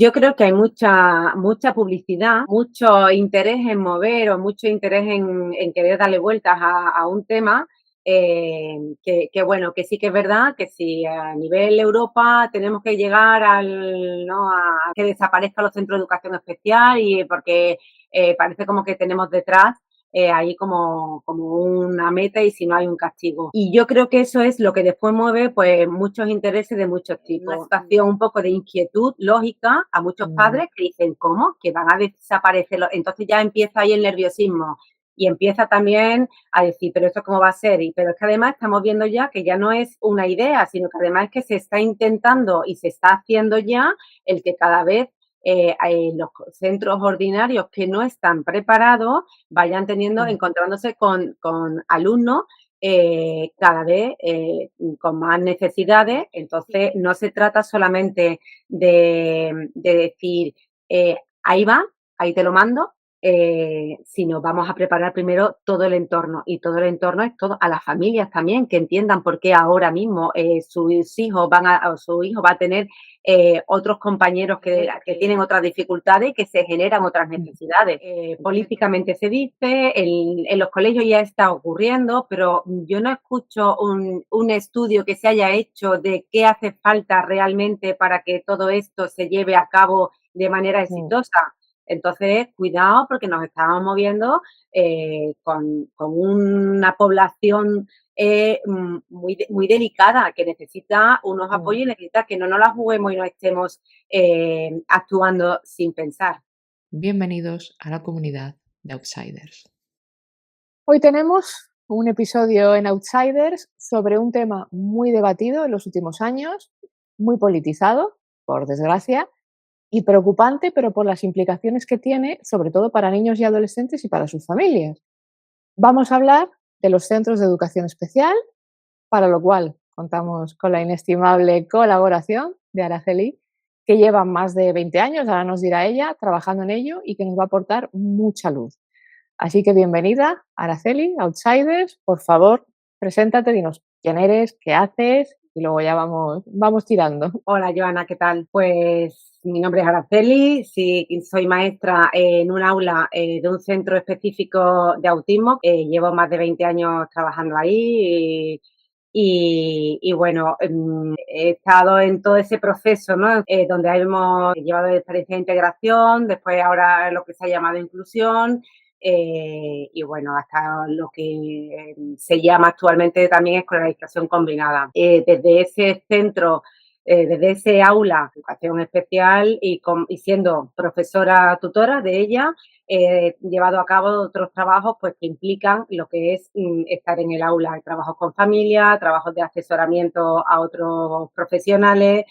Yo creo que hay mucha publicidad, mucho interés en mover o mucho interés en querer darle vueltas a un tema, que bueno, que sí que es verdad que si a nivel Europa tenemos que llegar ¿no? a que desaparezcan los centros de educación especial y porque parece como que tenemos detrás ahí como una meta y si no hay un castigo. Y yo creo que eso es lo que después mueve pues muchos intereses de muchos tipos. Una situación un poco de inquietud lógica a muchos padres que dicen, ¿cómo? Que van a desaparecer. Entonces ya empieza ahí el nerviosismo y empieza también a decir, pero esto cómo va a ser. Pero es que además estamos viendo ya que ya no es una idea, sino que además es que se está intentando y se está haciendo ya el que cada vez los centros ordinarios que no están preparados vayan encontrándose con alumnos cada vez con más necesidades. Entonces, no se trata solamente de decir, ahí va, ahí te lo mando, sino vamos a preparar primero todo el entorno. Y todo el entorno es todo a las familias también, que entiendan por qué ahora mismo sus hijos o su hijo va a tener otros compañeros que tienen otras dificultades y que se generan otras necesidades. Políticamente se dice, en los colegios ya está ocurriendo, pero yo no escucho un estudio que se haya hecho de qué hace falta realmente para que todo esto se lleve a cabo de manera exitosa. Entonces, cuidado porque nos estamos moviendo con una población muy delicada, que necesita unos apoyos y necesita que no nos la juguemos y no estemos actuando sin pensar. Bienvenidos a la comunidad de Outsiders. Hoy tenemos un episodio en Outsiders sobre un tema muy debatido en los últimos años, muy politizado, por desgracia, y preocupante, pero por las implicaciones que tiene, sobre todo para niños y adolescentes y para sus familias. Vamos a hablar de los centros de educación especial, para lo cual contamos con la inestimable colaboración de Araceli, que lleva más de 20 años, ahora nos dirá ella, trabajando en ello y que nos va a aportar mucha luz. Así que bienvenida, Araceli, Outsiders. Por favor, preséntate, dinos quién eres, qué haces y luego ya vamos tirando. Hola, Joana, ¿qué tal? Pues mi nombre es Araceli, sí, soy maestra en un aula de un centro específico de autismo. Llevo más de 20 años trabajando ahí y bueno, he estado en todo ese proceso, ¿no? Donde hemos llevado experiencia de integración, después ahora lo que se ha llamado inclusión, y bueno, hasta lo que se llama actualmente también escolarización combinada. Desde ese centro, desde ese aula de educación especial y siendo profesora tutora de ella, he llevado a cabo otros trabajos pues, que implican lo que es estar en el aula, trabajos con familia, trabajos de asesoramiento a otros profesionales,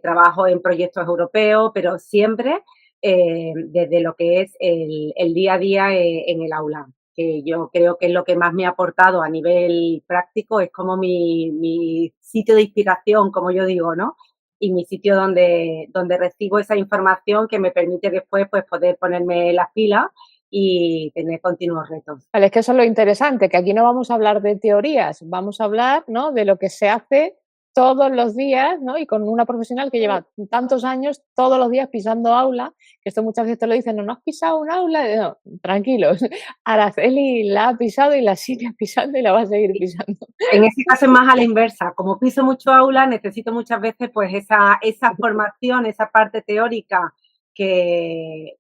trabajo en proyectos europeos, pero siempre desde lo que es el día a día en el aula, que yo creo que es lo que más me ha aportado a nivel práctico, es como mi sitio de inspiración, como yo digo, ¿no? Y mi sitio donde recibo esa información que me permite después pues, poder ponerme las pilas y tener continuos retos. Vale, es que eso es lo interesante, que aquí no vamos a hablar de teorías, vamos a hablar, ¿no?, de lo que se hace todos los días, ¿no? Y con una profesional que lleva tantos años todos los días pisando aula, que esto muchas veces te lo dicen, no has pisado un aula, no, tranquilos, Araceli la ha pisado y la sigue pisando y la va a seguir pisando. En ese caso es más a la inversa, como piso mucho aula, necesito muchas veces pues esa formación, esa parte teórica que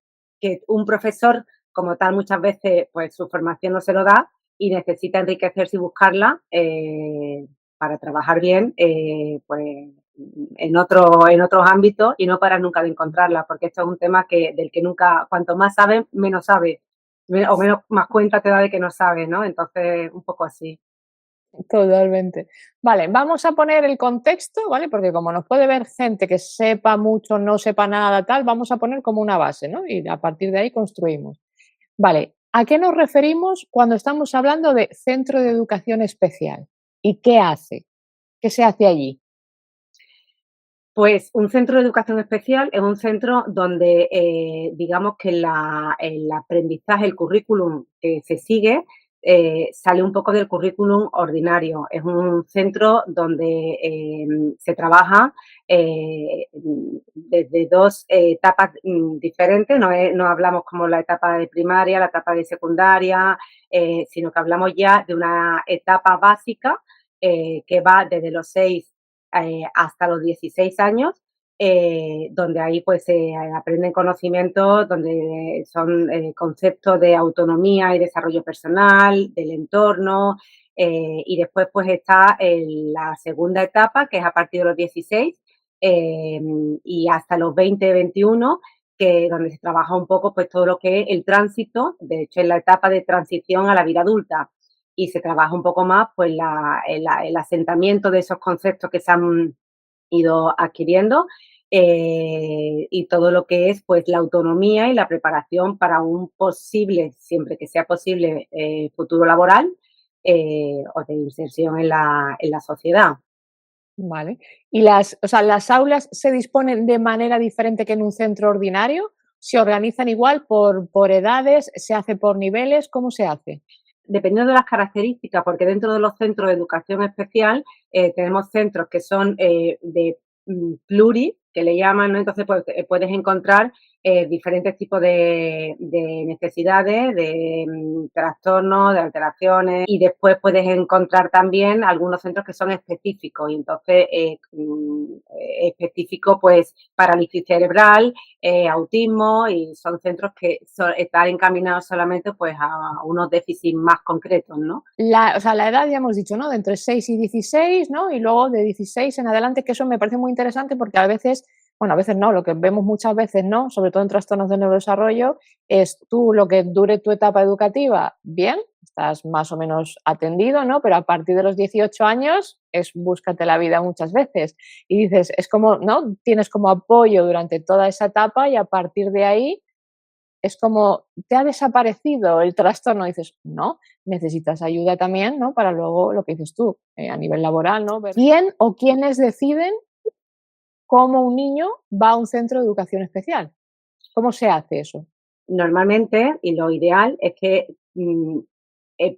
un profesor como tal muchas veces pues su formación no se lo da y necesita enriquecerse y buscarla para trabajar bien pues en otros ámbitos y no parar nunca de encontrarla, porque esto es un tema del que nunca, cuanto más sabe, menos sabe, o menos más cuenta te da de que no sabe, ¿no? Entonces, un poco así. Totalmente. Vale, vamos a poner el contexto, ¿vale? Porque como nos puede ver gente que sepa mucho, no sepa nada, tal, vamos a poner como una base, ¿no? Y a partir de ahí construimos. Vale, ¿a qué nos referimos cuando estamos hablando de centro de educación especial? ¿Y qué hace? ¿Qué se hace allí? Pues un centro de educación especial es un centro donde digamos que el aprendizaje, el currículum que se sigue sale un poco del currículum ordinario. Es un centro donde se trabaja desde dos etapas diferentes, no hablamos como la etapa de primaria, la etapa de secundaria, sino que hablamos ya de una etapa básica que va desde los 6 hasta los 16 años, donde ahí pues se aprenden conocimientos, donde son conceptos de autonomía y desarrollo personal, del entorno, y después pues está la segunda etapa, que es a partir de los 16 y hasta los 20, 21, que donde se trabaja un poco pues todo lo que es el tránsito, de hecho es la etapa de transición a la vida adulta, y se trabaja un poco más pues el asentamiento de esos conceptos que se han ido adquiriendo, y todo lo que es pues la autonomía y la preparación para un posible, siempre que sea posible, futuro laboral o de inserción en la sociedad. Vale. ¿Y las aulas se disponen de manera diferente que en un centro ordinario? ¿Se organizan igual por edades? ¿Se hace por niveles? ¿Cómo se hace? Dependiendo de las características, porque dentro de los centros de educación especial tenemos centros que son de pluri, que le llaman, ¿no? Entonces pues, puedes encontrar diferentes tipos de necesidades, de trastornos, de alteraciones, y después puedes encontrar también algunos centros que son específicos, y entonces específico pues parálisis cerebral, autismo, y son centros que están encaminados solamente pues a unos déficits más concretos, ¿no? La edad ya hemos dicho, ¿no? De entre 6 y 16, ¿no? Y luego de 16 en adelante, que eso me parece muy interesante porque a veces, bueno, a veces no, lo que vemos muchas veces, ¿no? Sobre todo en trastornos de neurodesarrollo, es tú lo que dure tu etapa educativa, bien, estás más o menos atendido, ¿no? Pero a partir de los 18 años es búscate la vida muchas veces. Y dices, es como, ¿no? Tienes como apoyo durante toda esa etapa y a partir de ahí es como, ¿te ha desaparecido el trastorno? Y dices, no, necesitas ayuda también, ¿no? Para luego lo que dices tú, a nivel laboral, ¿no? ¿Quién o quiénes deciden cómo un niño va a un centro de educación especial? ¿Cómo se hace eso? Normalmente, y lo ideal es que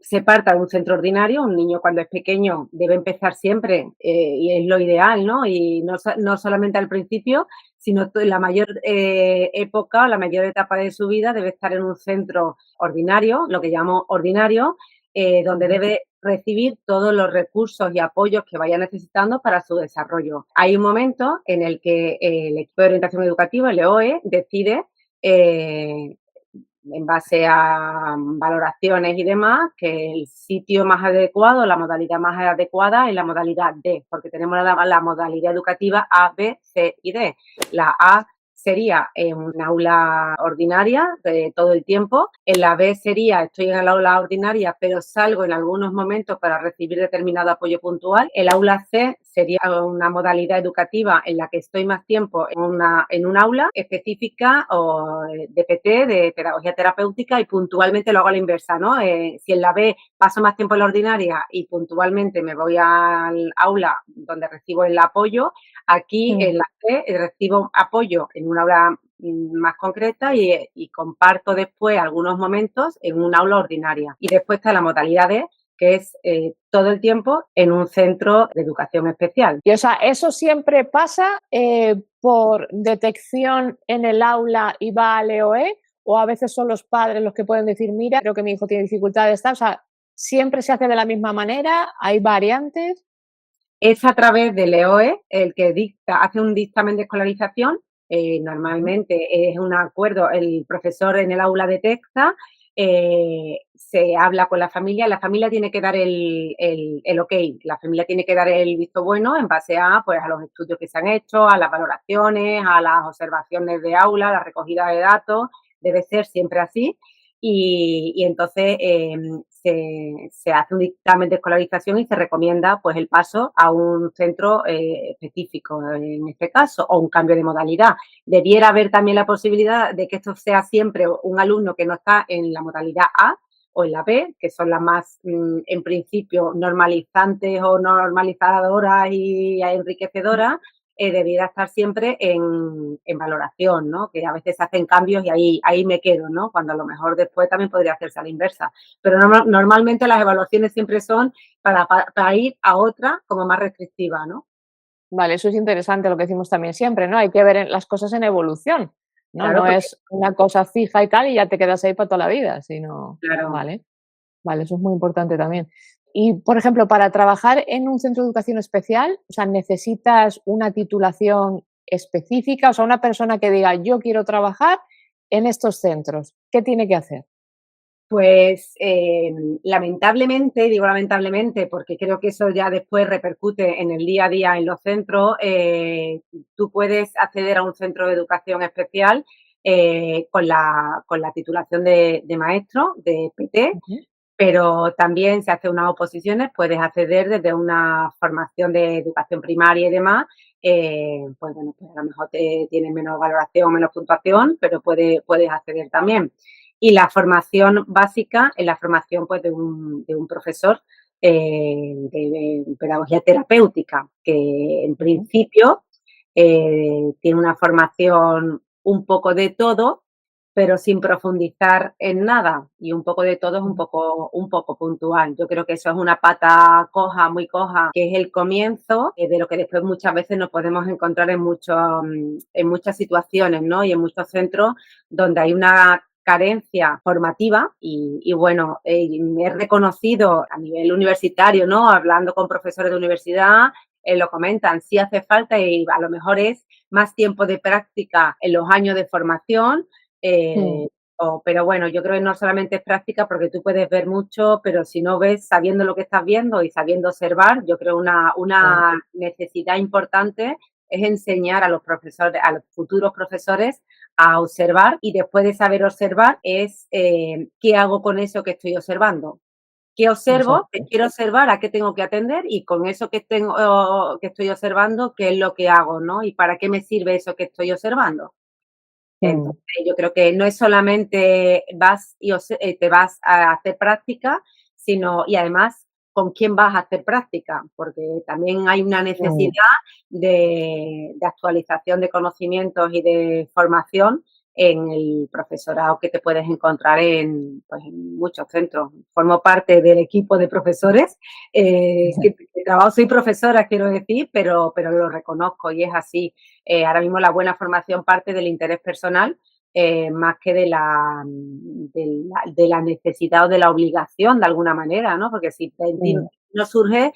se parta de un centro ordinario. Un niño cuando es pequeño debe empezar siempre, y es lo ideal, ¿no? Y no solamente al principio, sino la mayor época, la mayor etapa de su vida debe estar en un centro ordinario, lo que llamo ordinario, donde debe recibir todos los recursos y apoyos que vaya necesitando para su desarrollo. Hay un momento en el que el equipo de orientación educativa, el EOE, decide en base a valoraciones y demás, que el sitio más adecuado, la modalidad más adecuada es la modalidad D, porque tenemos la modalidad educativa A, B, C y D. La A sería en un aula ordinaria todo el tiempo. En la B sería, estoy en el aula ordinaria, pero salgo en algunos momentos para recibir determinado apoyo puntual. El aula C sería una modalidad educativa en la que estoy más tiempo en un aula específica o de PT, de pedagogía terapéutica, y puntualmente lo hago a la inversa, ¿no? Si en la B paso más tiempo en la ordinaria y puntualmente me voy al aula donde recibo el apoyo, aquí en la C recibo apoyo en un aula más concreta y comparto después algunos momentos en un aula ordinaria. Y después está la modalidad D, que es todo el tiempo en un centro de educación especial. Y o sea, ¿eso siempre pasa por detección en el aula y va al EOE? ¿O a veces son los padres los que pueden decir, mira, creo que mi hijo tiene dificultades? O sea, ¿siempre se hace de la misma manera? ¿Hay variantes? Es a través del EOE el que hace un dictamen de escolarización. Normalmente es un acuerdo, el profesor en el aula detecta, se habla con la familia tiene que dar el ok, la familia tiene que dar el visto bueno en base a, pues, a los estudios que se han hecho, a las valoraciones, a las observaciones de aula, la recogida de datos, debe ser siempre así. Y entonces se hace un dictamen de escolarización y se recomienda pues el paso a un centro específico en este caso, o un cambio de modalidad. Debiera haber también la posibilidad de que esto sea siempre un alumno que no está en la modalidad A o en la B, que son las más en principio normalizantes o normalizadoras y enriquecedoras, debiera estar siempre en valoración, ¿no? Que a veces se hacen cambios y ahí me quedo, ¿no? Cuando a lo mejor después también podría hacerse a la inversa. Pero normalmente las evaluaciones siempre son para ir a otra como más restrictiva, ¿no? Vale, eso es interesante lo que decimos también siempre, ¿no? Hay que ver las cosas en evolución, ¿no? Claro, No porque es una cosa fija y tal y ya te quedas ahí para toda la vida, sino, claro. vale, vale, eso es muy importante también. Y, por ejemplo, para trabajar en un centro de educación especial, o sea, ¿necesitas una titulación específica? O sea, una persona que diga, yo quiero trabajar en estos centros, ¿qué tiene que hacer? Pues, lamentablemente, digo lamentablemente, porque creo que eso ya después repercute en el día a día en los centros, tú puedes acceder a un centro de educación especial, con la titulación de maestro, de PT, Ujú. pero también se hace unas oposiciones, puedes acceder desde una formación de educación primaria y demás, pues bueno, pues a lo mejor tienes menos valoración, menos puntuación, pero puedes acceder también. Y la formación básica es la formación pues de un profesor de pedagogía terapéutica, que en Ujú. principio tiene una formación un poco de todo, pero sin profundizar en nada, y un poco de todo es Ujú. un poco puntual. Yo creo que eso es una pata coja, muy coja, que es el comienzo, de lo que después muchas veces nos podemos encontrar en muchas situaciones, ¿no? Y en muchos centros donde hay una carencia formativa y bueno, he reconocido a nivel universitario, ¿no? Hablando con profesores de universidad, lo comentan, sí hace falta y a lo mejor es más tiempo de práctica en los años de formación, Mm. pero bueno, yo creo que no solamente es práctica porque tú puedes ver mucho, pero si no ves sabiendo lo que estás viendo y sabiendo observar, yo creo Claro. una necesidad importante es enseñar a los profesores, a los futuros profesores a observar y después de saber observar es qué hago con eso que estoy observando. ¿Qué observo? ¿Qué Exacto. quiero observar? ¿A qué tengo que atender? Y con eso que estoy observando, ¿qué es lo que hago, no? ¿Y para qué me sirve eso que estoy observando? Mm. Entonces, yo creo que no es solamente te vas a hacer práctica, sino y además con quién vas a hacer práctica, porque también hay una necesidad Claro. de actualización de conocimientos y de formación en el profesorado que te puedes encontrar pues, en muchos centros. Formo parte del equipo de profesores, que trabajo, soy profesora, quiero decir, pero lo reconozco y es así. Ahora mismo la buena formación parte del interés personal, más que de la necesidad o de la obligación de alguna manera, ¿no? Porque si Mm. no surge,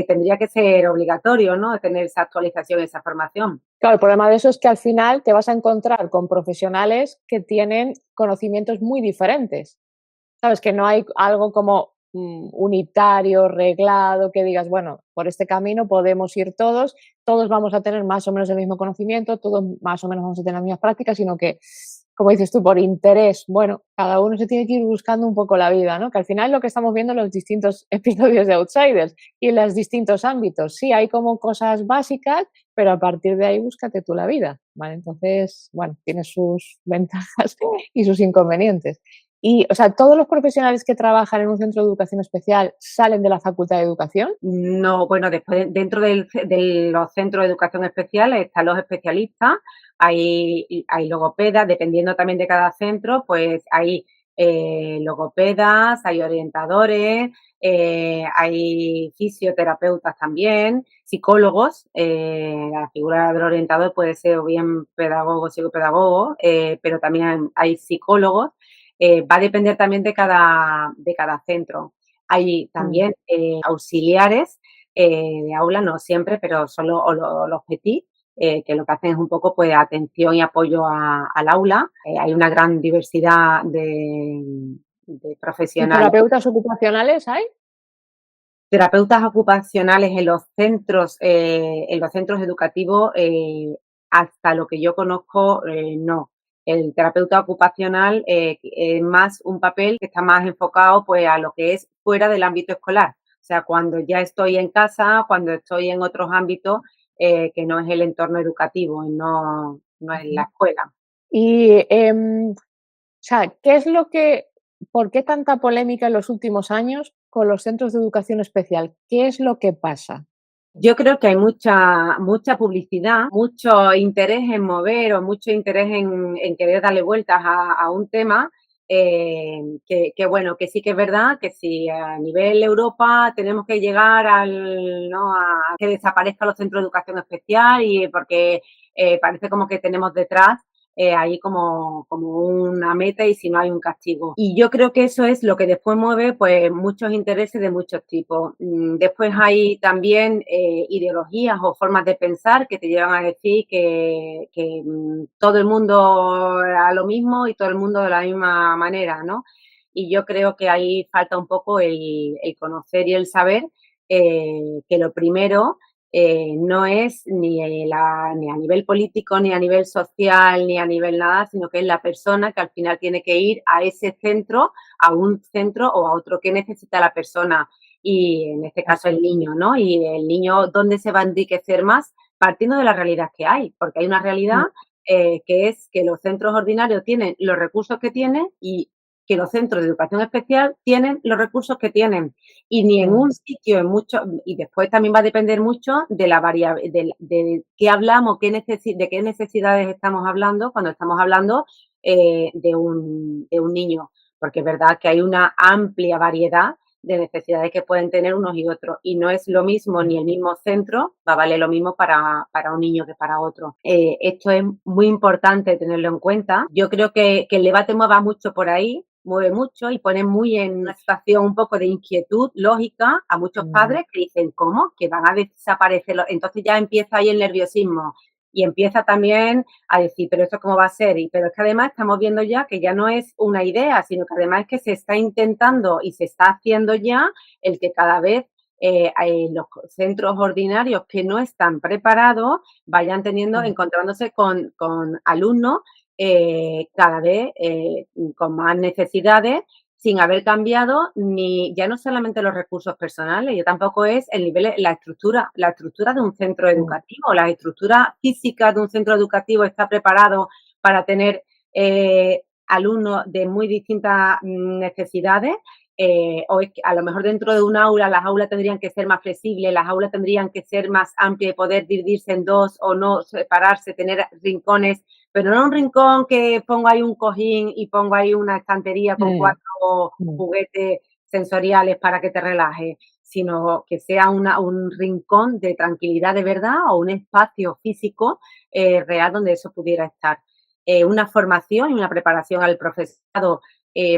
tendría que ser obligatorio, ¿no? Tener esa actualización, esa formación. Claro, el problema de eso es que al final te vas a encontrar con profesionales que tienen conocimientos muy diferentes. ¿Sabes? Que no hay algo como unitario, reglado, que digas, bueno, por este camino podemos ir todos, todos vamos a tener más o menos el mismo conocimiento, todos más o menos vamos a tener las mismas prácticas, sino que, como dices tú, por interés, bueno, cada uno se tiene que ir buscando un poco la vida, ¿no? Que al final es lo que estamos viendo en los distintos episodios de Outsiders y en los distintos ámbitos. Sí, hay como cosas básicas, pero a partir de ahí búscate tú la vida, ¿vale? Entonces, bueno, tiene sus ventajas y sus inconvenientes. Y, o sea, ¿todos los profesionales que trabajan en un centro de educación especial salen de la facultad de educación? No, bueno, después dentro de los centros de educación especial están los especialistas, hay logopedas, dependiendo también de cada centro, pues hay logopedas, hay orientadores, hay fisioterapeutas también, psicólogos, la figura del orientador puede ser o bien pedagogo, psicopedagogo, pero también hay psicólogos, va a depender también de cada centro. Hay Mm. también auxiliares de aula, no siempre, pero solo los PETI, que lo que hacen es un poco pues atención y apoyo al aula. Hay una gran diversidad de ¿Y profesionales. terapeutas ocupacionales hay? Terapeutas ocupacionales en los centros educativos, hasta lo que yo conozco, no. El terapeuta ocupacional es más un papel que está más enfocado pues, a lo que es fuera del ámbito escolar. O sea, cuando ya estoy en casa, cuando estoy en otros ámbitos que no es el entorno educativo, no es la Ujú. escuela. Y, o sea, ¿por qué tanta polémica en los últimos años con los centros de educación especial? ¿Qué es lo que pasa? Yo creo que hay mucha publicidad, mucho interés en mover o mucho interés en querer darle vueltas a un tema bueno, que sí que es verdad que si a nivel Europa tenemos que llegar ¿no? a que desaparezcan los centros de educación especial y porque parece como que tenemos detrás ahí como una meta y si no hay un castigo. Y yo creo que eso es lo que después mueve pues muchos intereses de muchos tipos. Después hay también ideologías o formas de pensar que te llevan a decir que todo el mundo a lo mismo y todo el mundo de la misma manera, ¿no? Y yo creo que ahí falta un poco el conocer y el saber que lo primero no es ni a nivel político, ni a nivel social, ni a nivel nada, sino que es la persona que al final tiene que ir a ese centro, a un centro o a otro que necesita la persona. Y en este caso el niño, ¿no? Y el niño, ¿dónde se va a enriquecer más? Partiendo de la realidad que hay, porque hay una realidad que es que los centros ordinarios tienen los recursos que tienen y que los centros de educación especial tienen los recursos que tienen. Y ni en un sitio, en muchos, y después también va a depender mucho de la de qué hablamos, de qué necesidades estamos hablando cuando estamos hablando de un niño, porque es verdad que hay una amplia variedad de necesidades que pueden tener unos y otros, y no es lo mismo ni el mismo centro, va a valer lo mismo para un niño que para otro. Esto es muy importante tenerlo en cuenta. Yo creo que el debate mueve mucho por ahí, mueve mucho y pone muy en una situación un poco de inquietud lógica a muchos padres que dicen, ¿cómo? Que van a desaparecer. Entonces ya empieza ahí el nerviosismo y empieza también a decir, pero ¿esto cómo va a ser? Pero es que además estamos viendo ya que ya no es una idea, sino que además es que se está intentando y se está haciendo ya el que cada vez los centros ordinarios que no están preparados vayan encontrándose con alumnos cada vez con más necesidades sin haber cambiado ya no solamente los recursos personales, ya tampoco es el nivel, la estructura de un centro educativo, la estructura física de un centro educativo está preparado para tener alumnos de muy distintas necesidades. O es que a lo mejor dentro de un aula, las aulas tendrían que ser más flexibles, las aulas tendrían que ser más amplias y poder dividirse en dos o no separarse, tener rincones, pero no un rincón que pongo ahí un cojín y pongo ahí una estantería con 4 juguetes sensoriales para que te relajes, sino que sea un rincón de tranquilidad de verdad o un espacio físico real donde eso pudiera estar. Una formación y una preparación al profesorado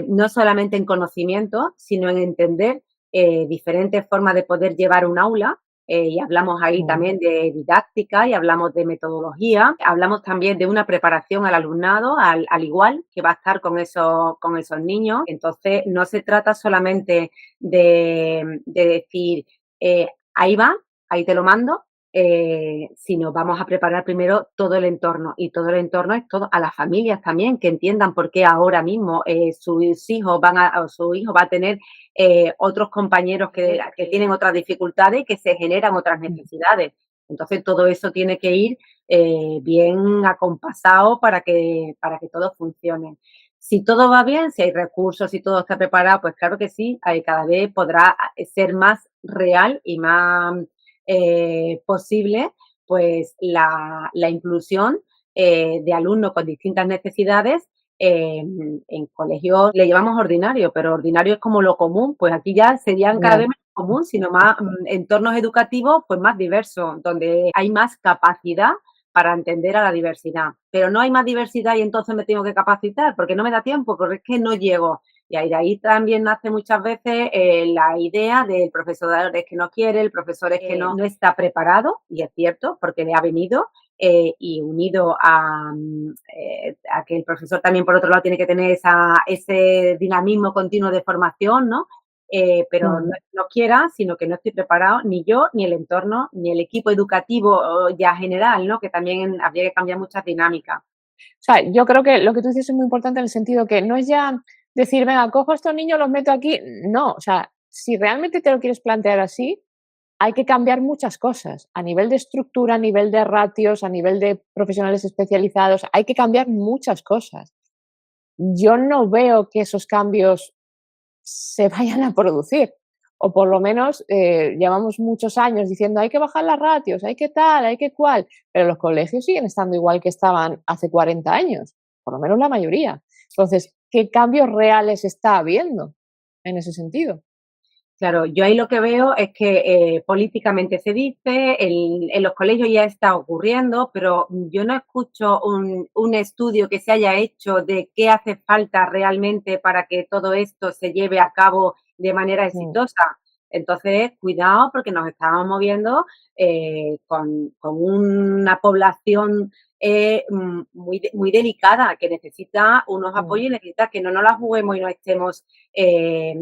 no solamente en conocimiento, sino en entender diferentes formas de poder llevar un aula. Y hablamos ahí también de didáctica y hablamos de metodología. Hablamos también de una preparación al alumnado, al igual que va a estar con esos niños. Entonces, no se trata solamente de decir, ahí va, ahí te lo mando, sino vamos a preparar primero todo el entorno y todo el entorno es todo a las familias también que entiendan por qué ahora mismo sus hijos su hijo va a tener otros compañeros que tienen otras dificultades y que se generan otras necesidades. Entonces todo eso tiene que ir bien acompasado para que todo funcione. Si todo va bien, si hay recursos, si todo está preparado, pues claro que sí, cada vez podrá ser más real y más posible pues la inclusión de alumnos con distintas necesidades en colegios le llamamos ordinario, pero ordinario es como lo común, pues aquí ya serían cada vez más común, sino más entornos educativos pues más diversos, donde hay más capacidad para entender a la diversidad. Pero no hay más diversidad y entonces me tengo que capacitar porque no me da tiempo, porque es que no llego. Y de ahí también nace muchas veces la idea del profesor es que no quiere, el profesor es que no está preparado, y es cierto, porque le ha venido, y unido a que el profesor también, por otro lado, tiene que tener ese dinamismo continuo de formación, ¿no? Pero no quiera, sino que no estoy preparado, ni yo, ni el entorno, ni el equipo educativo ya general, ¿no? Que también habría que cambiar muchas dinámicas. O sea, yo creo que lo que tú dices es muy importante en el sentido que no es ya decir, venga, cojo a estos niños, los meto aquí. No, o sea, si realmente te lo quieres plantear así, hay que cambiar muchas cosas. A nivel de estructura, a nivel de ratios, a nivel de profesionales especializados, hay que cambiar muchas cosas. Yo no veo que esos cambios se vayan a producir. O por lo menos llevamos muchos años diciendo hay que bajar las ratios, hay que tal, hay que cual, pero los colegios siguen estando igual que estaban hace 40 años, por lo menos la mayoría. Entonces, qué cambios reales está habiendo en ese sentido. Claro, yo ahí lo que veo es que políticamente se dice, en los colegios ya está ocurriendo, pero yo no escucho un estudio que se haya hecho de qué hace falta realmente para que todo esto se lleve a cabo de manera Mm, exitosa. Entonces, cuidado porque nos estamos moviendo con una población muy delicada que necesita unos mm, apoyos y necesita que no nos la juguemos y no estemos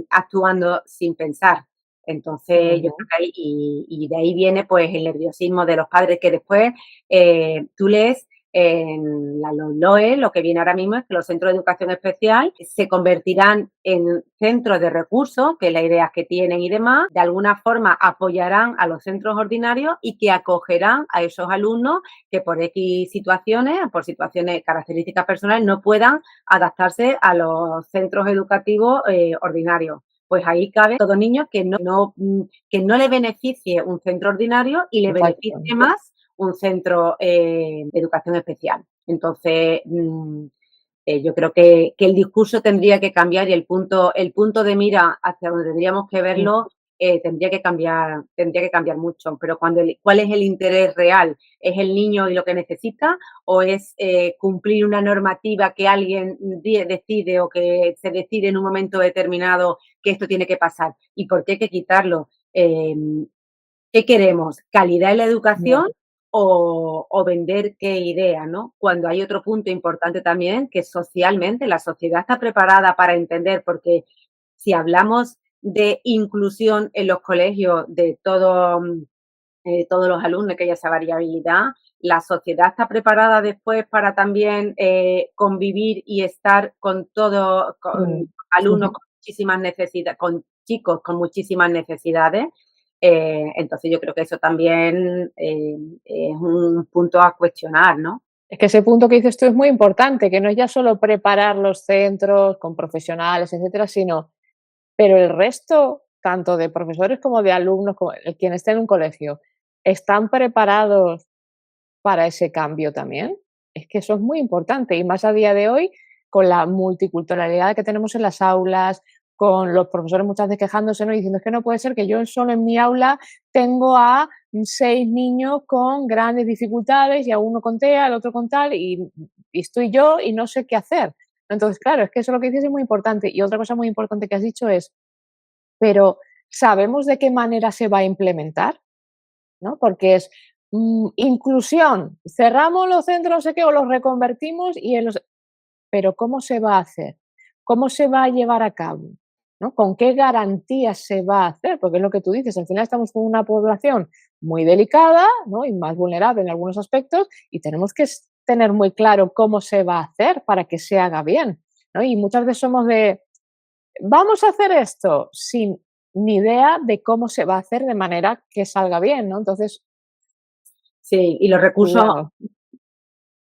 actuando sin pensar. Entonces, yo creo ujú, que ahí, y de ahí viene pues el nerviosismo de los padres que después tú lees en la LOE, lo que viene ahora mismo es que los centros de educación especial se convertirán en centros de recursos, que es la idea que tienen y demás, de alguna forma apoyarán a los centros ordinarios y que acogerán a esos alumnos que por X situaciones, por situaciones características personales, no puedan adaptarse a los centros educativos ordinarios. Pues ahí cabe todo niño que no le beneficie un centro ordinario y le exacto. beneficie más un centro de educación especial. Entonces, yo creo que el discurso tendría que cambiar y el punto de mira hacia donde tendríamos que Mm, verlo tendría que cambiar mucho. Pero ¿cuál es el interés real? ¿Es el niño y lo que necesita? ¿O es cumplir una normativa que alguien decide o que se decide en un momento determinado que esto tiene que pasar? ¿Y por qué hay que quitarlo? ¿Qué queremos? ¿Calidad en la ya, educación o vender qué idea, ¿no? Cuando hay otro punto importante también, que socialmente la sociedad está preparada para entender, porque si hablamos de inclusión en los colegios todos los alumnos, que haya esa variabilidad, la sociedad está preparada después para también convivir y estar con todos, con mm. alumnos con muchísimas necesidades, con chicos con muchísimas necesidades. Entonces yo creo que eso también es un punto a cuestionar, ¿no? Es que ese punto que dices tú es muy importante, que no es ya solo preparar los centros con profesionales, etcétera, sino, pero el resto, tanto de profesores como de alumnos, como el quien esté en un colegio, ¿están preparados para ese cambio también? Es que eso es muy importante y más a día de hoy con la multiculturalidad que tenemos en las aulas, con los profesores muchas veces quejándose, ¿no? Y diciendo: "Es que no puede ser que yo solo en mi aula tengo a 6 niños con grandes dificultades y a uno con TEA, al otro con tal, y estoy yo y no sé qué hacer". Entonces, claro, es que eso lo que dices es muy importante. Y otra cosa muy importante que has dicho es, pero ¿sabemos de qué manera se va a implementar? ¿No? Porque es, inclusión, cerramos los centros, no sé qué, o los reconvertimos y en los, pero ¿cómo se va a hacer? ¿Cómo se va a llevar a cabo? ¿No? ¿Con qué garantías se va a hacer? Porque es lo que tú dices, al final estamos con una población muy delicada, ¿no? Y más vulnerable en algunos aspectos y tenemos que tener muy claro cómo se va a hacer para que se haga bien, ¿no? Y muchas veces somos de, vamos a hacer esto sin ni idea de cómo se va a hacer de manera que salga bien, ¿no? Entonces, Sí, y cuidado.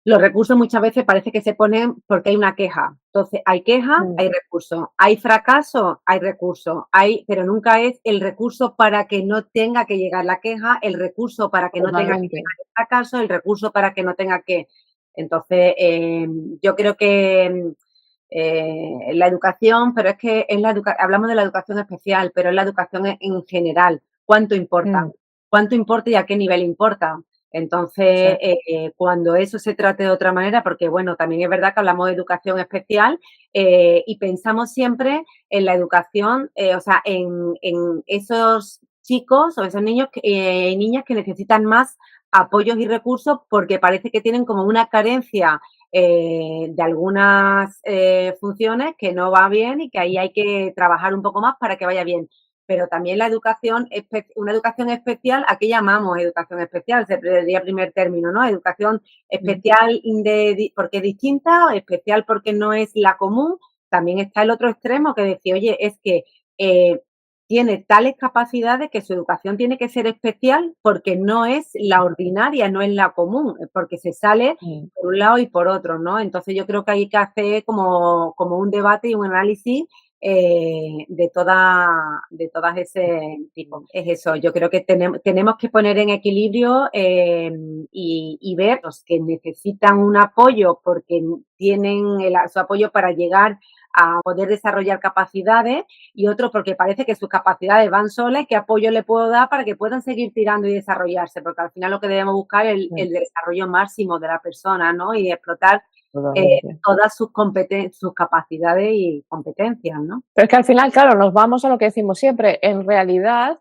los recursos muchas veces parece que se ponen porque hay una queja. Entonces, hay queja, Mm, hay recurso. Hay fracaso, hay recurso. Pero nunca es el recurso para que no tenga que llegar la queja, el recurso para que no tenga que totalmente. llegar el fracaso, el recurso para que no tenga que. Entonces, yo creo que la educación, pero es que hablamos de la educación especial, pero es la educación en general. ¿Cuánto importa? Mm, ¿Cuánto importa y a qué nivel importa? Entonces, exacto. cuando eso se trate de otra manera, porque bueno, también es verdad que hablamos de educación especial y pensamos siempre en la educación, o sea, en esos chicos o esos niños y niñas que necesitan más apoyos y recursos porque parece que tienen como una carencia de algunas funciones que no va bien y que ahí hay que trabajar un poco más para que vaya bien, pero también la educación, una educación especial, ¿a qué llamamos educación especial? Sería primer término, ¿no? Educación Mm, especial porque es distinta, o especial porque no es la común. También está el otro extremo que decía, oye, es que tiene tales capacidades que su educación tiene que ser especial porque no es la ordinaria, no es la común, porque se sale mm, por un lado y por otro, ¿no? Entonces yo creo que hay que hacer como un debate y un análisis de todas ese tipo. Es eso, yo creo que tenemos que poner en equilibrio y ver los que necesitan un apoyo porque tienen su apoyo para llegar a poder desarrollar capacidades y otros porque parece que sus capacidades van solas, qué apoyo le puedo dar para que puedan seguir tirando y desarrollarse, porque al final lo que debemos buscar es el desarrollo máximo de la persona, ¿no? Y explotar todas sus capacidades y competencias, ¿no? Pero es que al final, claro, nos vamos a lo que decimos siempre, en realidad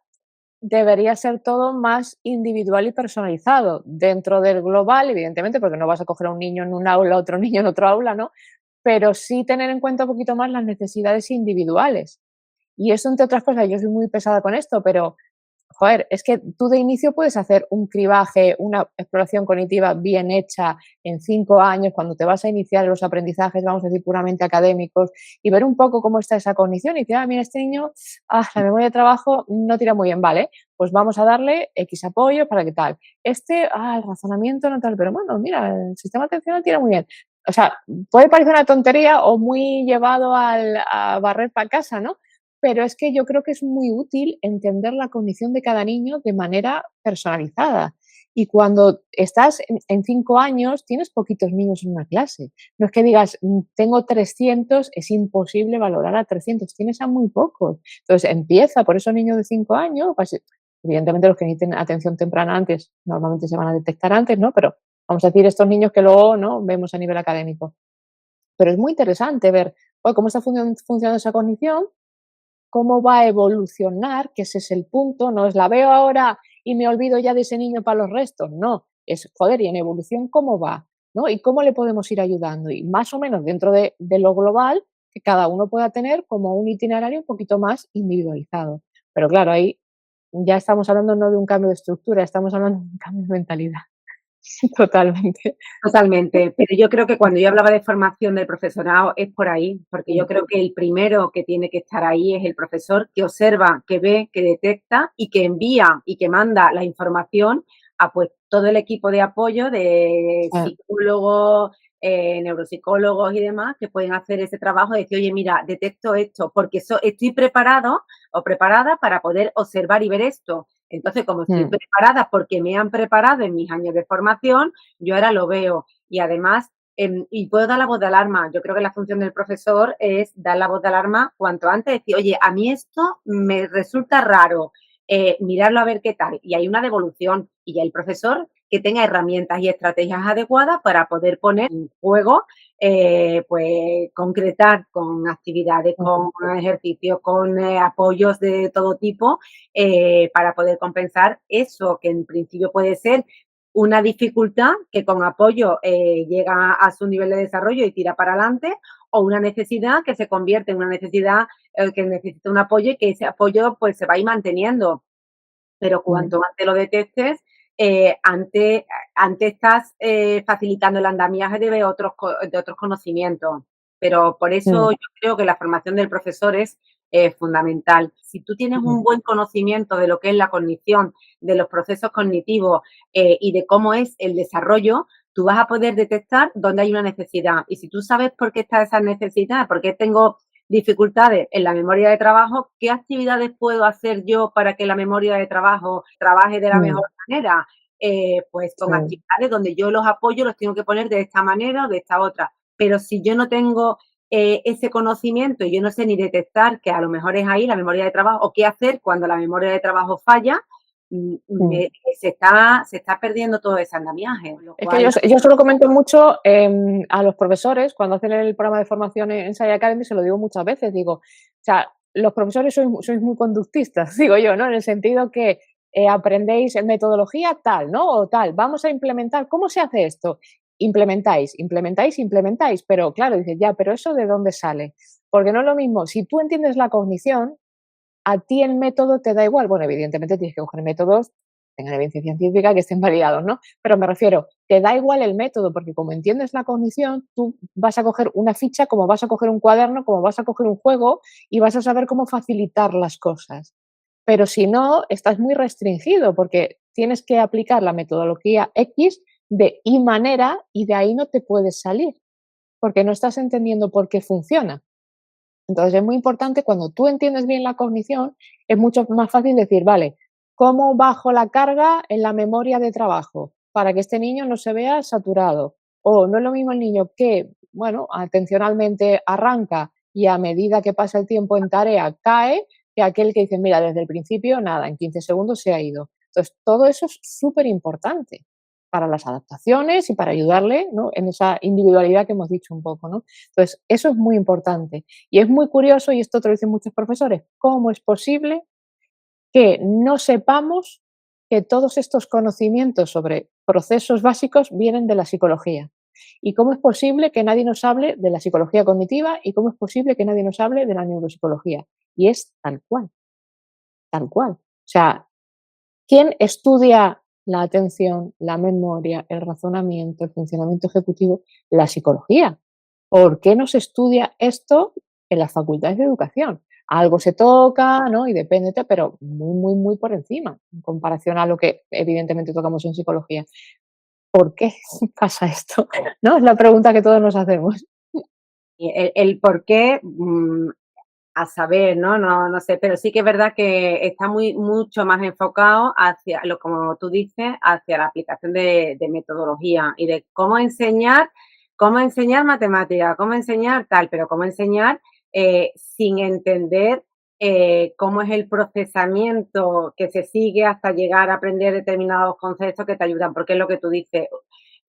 debería ser todo más individual y personalizado dentro del global, evidentemente, porque no vas a coger a un niño en un aula, otro niño en otro aula, ¿no? Pero sí tener en cuenta un poquito más las necesidades individuales. Y eso, entre otras cosas, yo soy muy pesada con esto, pero joder, es que tú de inicio puedes hacer un cribaje, una exploración cognitiva bien hecha en 5 años, cuando te vas a iniciar en los aprendizajes, vamos a decir, puramente académicos, y ver un poco cómo está esa cognición y decir, mira, este niño, la memoria de trabajo no tira muy bien, vale, pues vamos a darle X apoyo para que tal. El razonamiento no tal, pero bueno, mira, el sistema atencional tira muy bien. O sea, puede parecer una tontería o muy llevado a barrer para casa, ¿no? Pero es que yo creo que es muy útil entender la cognición de cada niño de manera personalizada. Y cuando estás en 5 años, tienes poquitos niños en una clase. No es que digas, tengo 300, es imposible valorar a 300, tienes a muy pocos. Entonces empieza por esos niños de 5 años, pues, evidentemente los que necesiten atención temprana antes, normalmente se van a detectar antes, ¿no? Pero vamos a decir estos niños que luego, ¿no?, vemos a nivel académico. Pero es muy interesante ver cómo está funcionando esa cognición, cómo va a evolucionar, que ese es el punto, no es la veo ahora y me olvido ya de ese niño para los restos, no, es, joder, y en evolución cómo va, ¿no? Y cómo le podemos ir ayudando, y más o menos dentro de lo global, que cada uno pueda tener como un itinerario un poquito más individualizado. Pero claro, ahí ya estamos hablando no de un cambio de estructura, estamos hablando de un cambio de mentalidad. Totalmente. Totalmente, pero yo creo que cuando yo hablaba de formación del profesorado es por ahí, porque yo creo que el primero que tiene que estar ahí es el profesor que observa, que ve, que detecta y que envía y que manda la información a pues todo el equipo de apoyo de psicólogos, neuropsicólogos y demás que pueden hacer ese trabajo de decir, oye, mira, detecto esto porque estoy preparado o preparada para poder observar y ver esto. Entonces, como estoy preparada porque me han preparado en mis años de formación, yo ahora lo veo. Y además, y puedo dar la voz de alarma. Yo creo que la función del profesor es dar la voz de alarma cuanto antes, decir, oye, a mí esto me resulta raro, mirarlo a ver qué tal. Y hay una devolución. Y ya el profesor que tenga herramientas y estrategias adecuadas para poder poner en juego, pues concretar con actividades, con ejercicios, con apoyos de todo tipo, para poder compensar eso que en principio puede ser una dificultad que con apoyo llega a su nivel de desarrollo y tira para adelante, o una necesidad que se convierte en una necesidad que necesita un apoyo y que ese apoyo pues se va a ir manteniendo. Pero cuanto antes lo detectes, antes estás facilitando el andamiaje de otros conocimientos. Pero por eso yo creo que la formación del profesor es fundamental. Si tú tienes un buen conocimiento de lo que es la cognición, de los procesos cognitivos y de cómo es el desarrollo, tú vas a poder detectar dónde hay una necesidad. Y si tú sabes por qué está esa necesidad, por qué tengo dificultades en la memoria de trabajo, ¿qué actividades puedo hacer yo para que la memoria de trabajo trabaje de la mejor manera? Pues con actividades donde yo los apoyo los tengo que poner de esta manera o de esta otra. Pero si yo no tengo ese conocimiento y yo no sé ni detectar que a lo mejor es ahí la memoria de trabajo o qué hacer cuando la memoria de trabajo falla, se está perdiendo todo ese andamiaje. Es que yo se lo comento mucho a los profesores cuando hacen el programa de formación en Sci Academy, se lo digo muchas veces, digo, o sea, los profesores sois muy conductistas, digo yo, ¿no? En el sentido que aprendéis en metodología tal, ¿no? O tal, vamos a implementar, ¿cómo se hace esto? Implementáis, pero claro, dices, ya, pero ¿eso de dónde sale? Porque no es lo mismo, si tú entiendes la cognición, a ti el método te da igual. Bueno, evidentemente tienes que coger métodos que tengan evidencia científica, que estén validados, ¿no? Pero me refiero, te da igual el método, porque como entiendes la cognición, tú vas a coger una ficha, como vas a coger un cuaderno, como vas a coger un juego y vas a saber cómo facilitar las cosas. Pero si no, estás muy restringido porque tienes que aplicar la metodología X de Y manera y de ahí no te puedes salir, porque no estás entendiendo por qué funciona. Entonces es muy importante cuando tú entiendes bien la cognición, es mucho más fácil decir, vale, ¿cómo bajo la carga en la memoria de trabajo para que este niño no se vea saturado? O no es lo mismo el niño que, bueno, atencionalmente arranca y a medida que pasa el tiempo en tarea cae, que aquel que dice, mira, desde el principio, nada, en 15 segundos se ha ido. Entonces, todo eso es súper importante para las adaptaciones y para ayudarle, ¿no?, en esa individualidad que hemos dicho un poco, ¿no? Entonces, eso es muy importante. Y es muy curioso, y esto te lo dicen muchos profesores, ¿cómo es posible que no sepamos que todos estos conocimientos sobre procesos básicos vienen de la psicología? ¿Y cómo es posible que nadie nos hable de la psicología cognitiva y cómo es posible que nadie nos hable de la neuropsicología? Y es tal cual, tal cual. O sea, ¿quién estudia la atención, la memoria, el razonamiento, el funcionamiento ejecutivo? La psicología. ¿Por qué no se estudia esto en las facultades de educación? Algo se toca, ¿no? Y depende, pero muy, muy, muy por encima, en comparación a lo que evidentemente tocamos en psicología. ¿Por qué pasa esto? ¿No? Es la pregunta que todos nos hacemos. Y el por qué, a saber, ¿no? No sé, pero sí que es verdad que está mucho más enfocado hacia, como tú dices, hacia la aplicación de metodología y de cómo enseñar matemática, cómo enseñar tal, pero cómo enseñar sin entender cómo es el procesamiento que se sigue hasta llegar a aprender determinados conceptos que te ayudan, porque es lo que tú dices.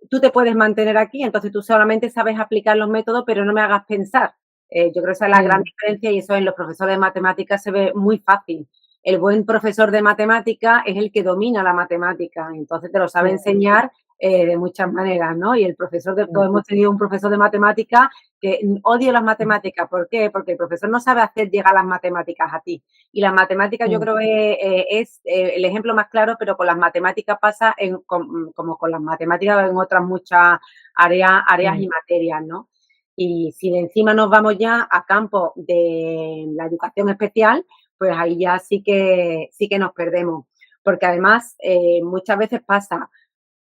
Tú te puedes mantener aquí, entonces tú solamente sabes aplicar los métodos, pero no me hagas pensar. Yo creo que esa es la gran diferencia y eso en los profesores de matemáticas se ve muy fácil. El buen profesor de matemática es el que domina la matemática, entonces te lo sabe enseñar de muchas maneras, ¿no? Y el profesor todos hemos tenido un profesor de matemática que odia las matemáticas. ¿Por qué? Porque el profesor no sabe hacer llegar las matemáticas a ti. Y las matemáticas yo creo que es el ejemplo más claro, pero con las matemáticas pasa como con las matemáticas en otras muchas áreas y materias, ¿no? Y si de encima nos vamos ya a campo de la educación especial, pues ahí ya sí que nos perdemos. Porque además muchas veces pasa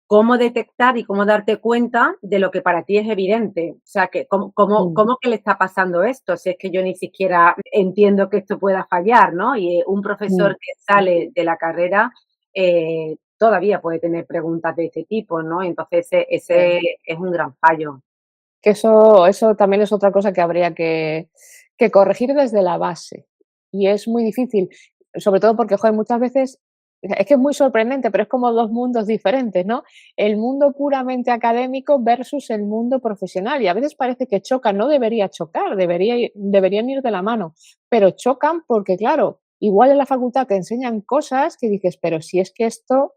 cómo detectar y cómo darte cuenta de lo que para ti es evidente. O sea, que cómo que le está pasando esto, si es que yo ni siquiera entiendo que esto pueda fallar, ¿no? Y un profesor que sale de la carrera todavía puede tener preguntas de este tipo, ¿no? Entonces ese es un gran fallo. Que eso también es otra cosa que habría que corregir desde la base. Y es muy difícil, sobre todo porque, joder, muchas veces es que es muy sorprendente, pero es como 2 mundos diferentes, ¿no? El mundo puramente académico versus el mundo profesional, y a veces parece que chocan, no debería chocar, deberían ir de la mano, pero chocan porque, claro, igual en la facultad te enseñan cosas que dices: "Pero si es que esto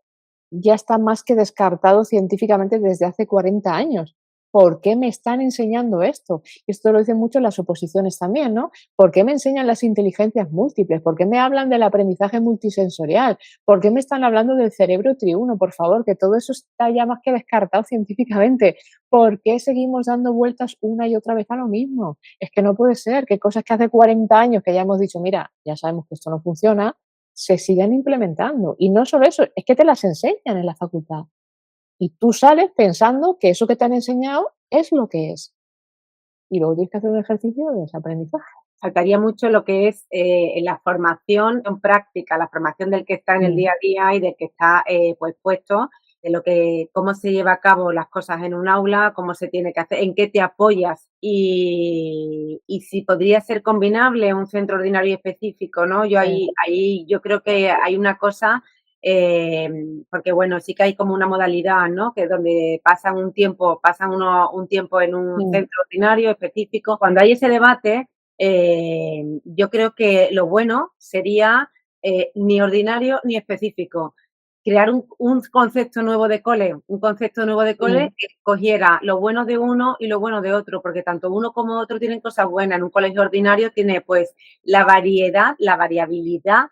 ya está más que descartado científicamente desde hace 40 años. ¿Por qué me están enseñando esto?". Esto lo dicen mucho las oposiciones también, ¿no? ¿Por qué me enseñan las inteligencias múltiples? ¿Por qué me hablan del aprendizaje multisensorial? ¿Por qué me están hablando del cerebro triuno? Por favor, que todo eso está ya más que descartado científicamente. ¿Por qué seguimos dando vueltas una y otra vez a lo mismo? Es que no puede ser que cosas que hace 40 años que ya hemos dicho, mira, ya sabemos que esto no funciona, se sigan implementando. Y no solo eso, es que te las enseñan en la facultad. Y tú sales pensando que eso que te han enseñado es lo que es. Y luego tienes que hacer un ejercicio de desaprendizaje. Faltaría mucho lo que es la formación en práctica, la formación del que está en el día a día y del que está pues puesto, de lo que, cómo se lleva a cabo las cosas en un aula, cómo se tiene que hacer, en qué te apoyas y si podría ser combinable un centro ordinario específico, ¿no? Yo ahí yo creo que hay una cosa, porque bueno, sí que hay como una modalidad, ¿no? Que es donde pasan un tiempo en un centro ordinario específico. Cuando hay ese debate, yo creo que lo bueno sería ni ordinario ni específico. Crear un concepto nuevo de cole, que cogiera lo bueno de uno y lo bueno de otro, porque tanto uno como otro tienen cosas buenas. En un colegio ordinario tiene pues la variedad, la variabilidad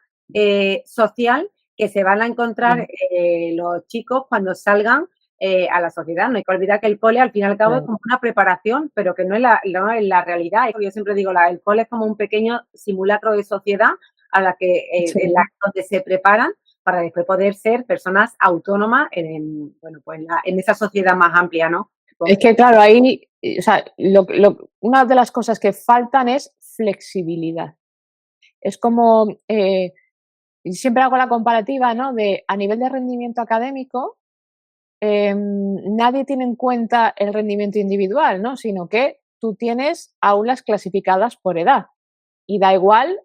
social que se van a encontrar los chicos cuando salgan a la sociedad. No hay que olvidar que el cole al fin y al cabo es como una preparación, pero que no es la realidad. Yo siempre digo, el cole es como un pequeño simulacro de sociedad a la que donde se preparan para después poder ser personas autónomas bueno, pues en esa sociedad más amplia, ¿no? Es que claro, ahí, o sea, una de las cosas que faltan es flexibilidad. Es como, siempre hago la comparativa, ¿no? De a nivel de rendimiento académico, nadie tiene en cuenta el rendimiento individual, ¿no? Sino que tú tienes aulas clasificadas por edad y da igual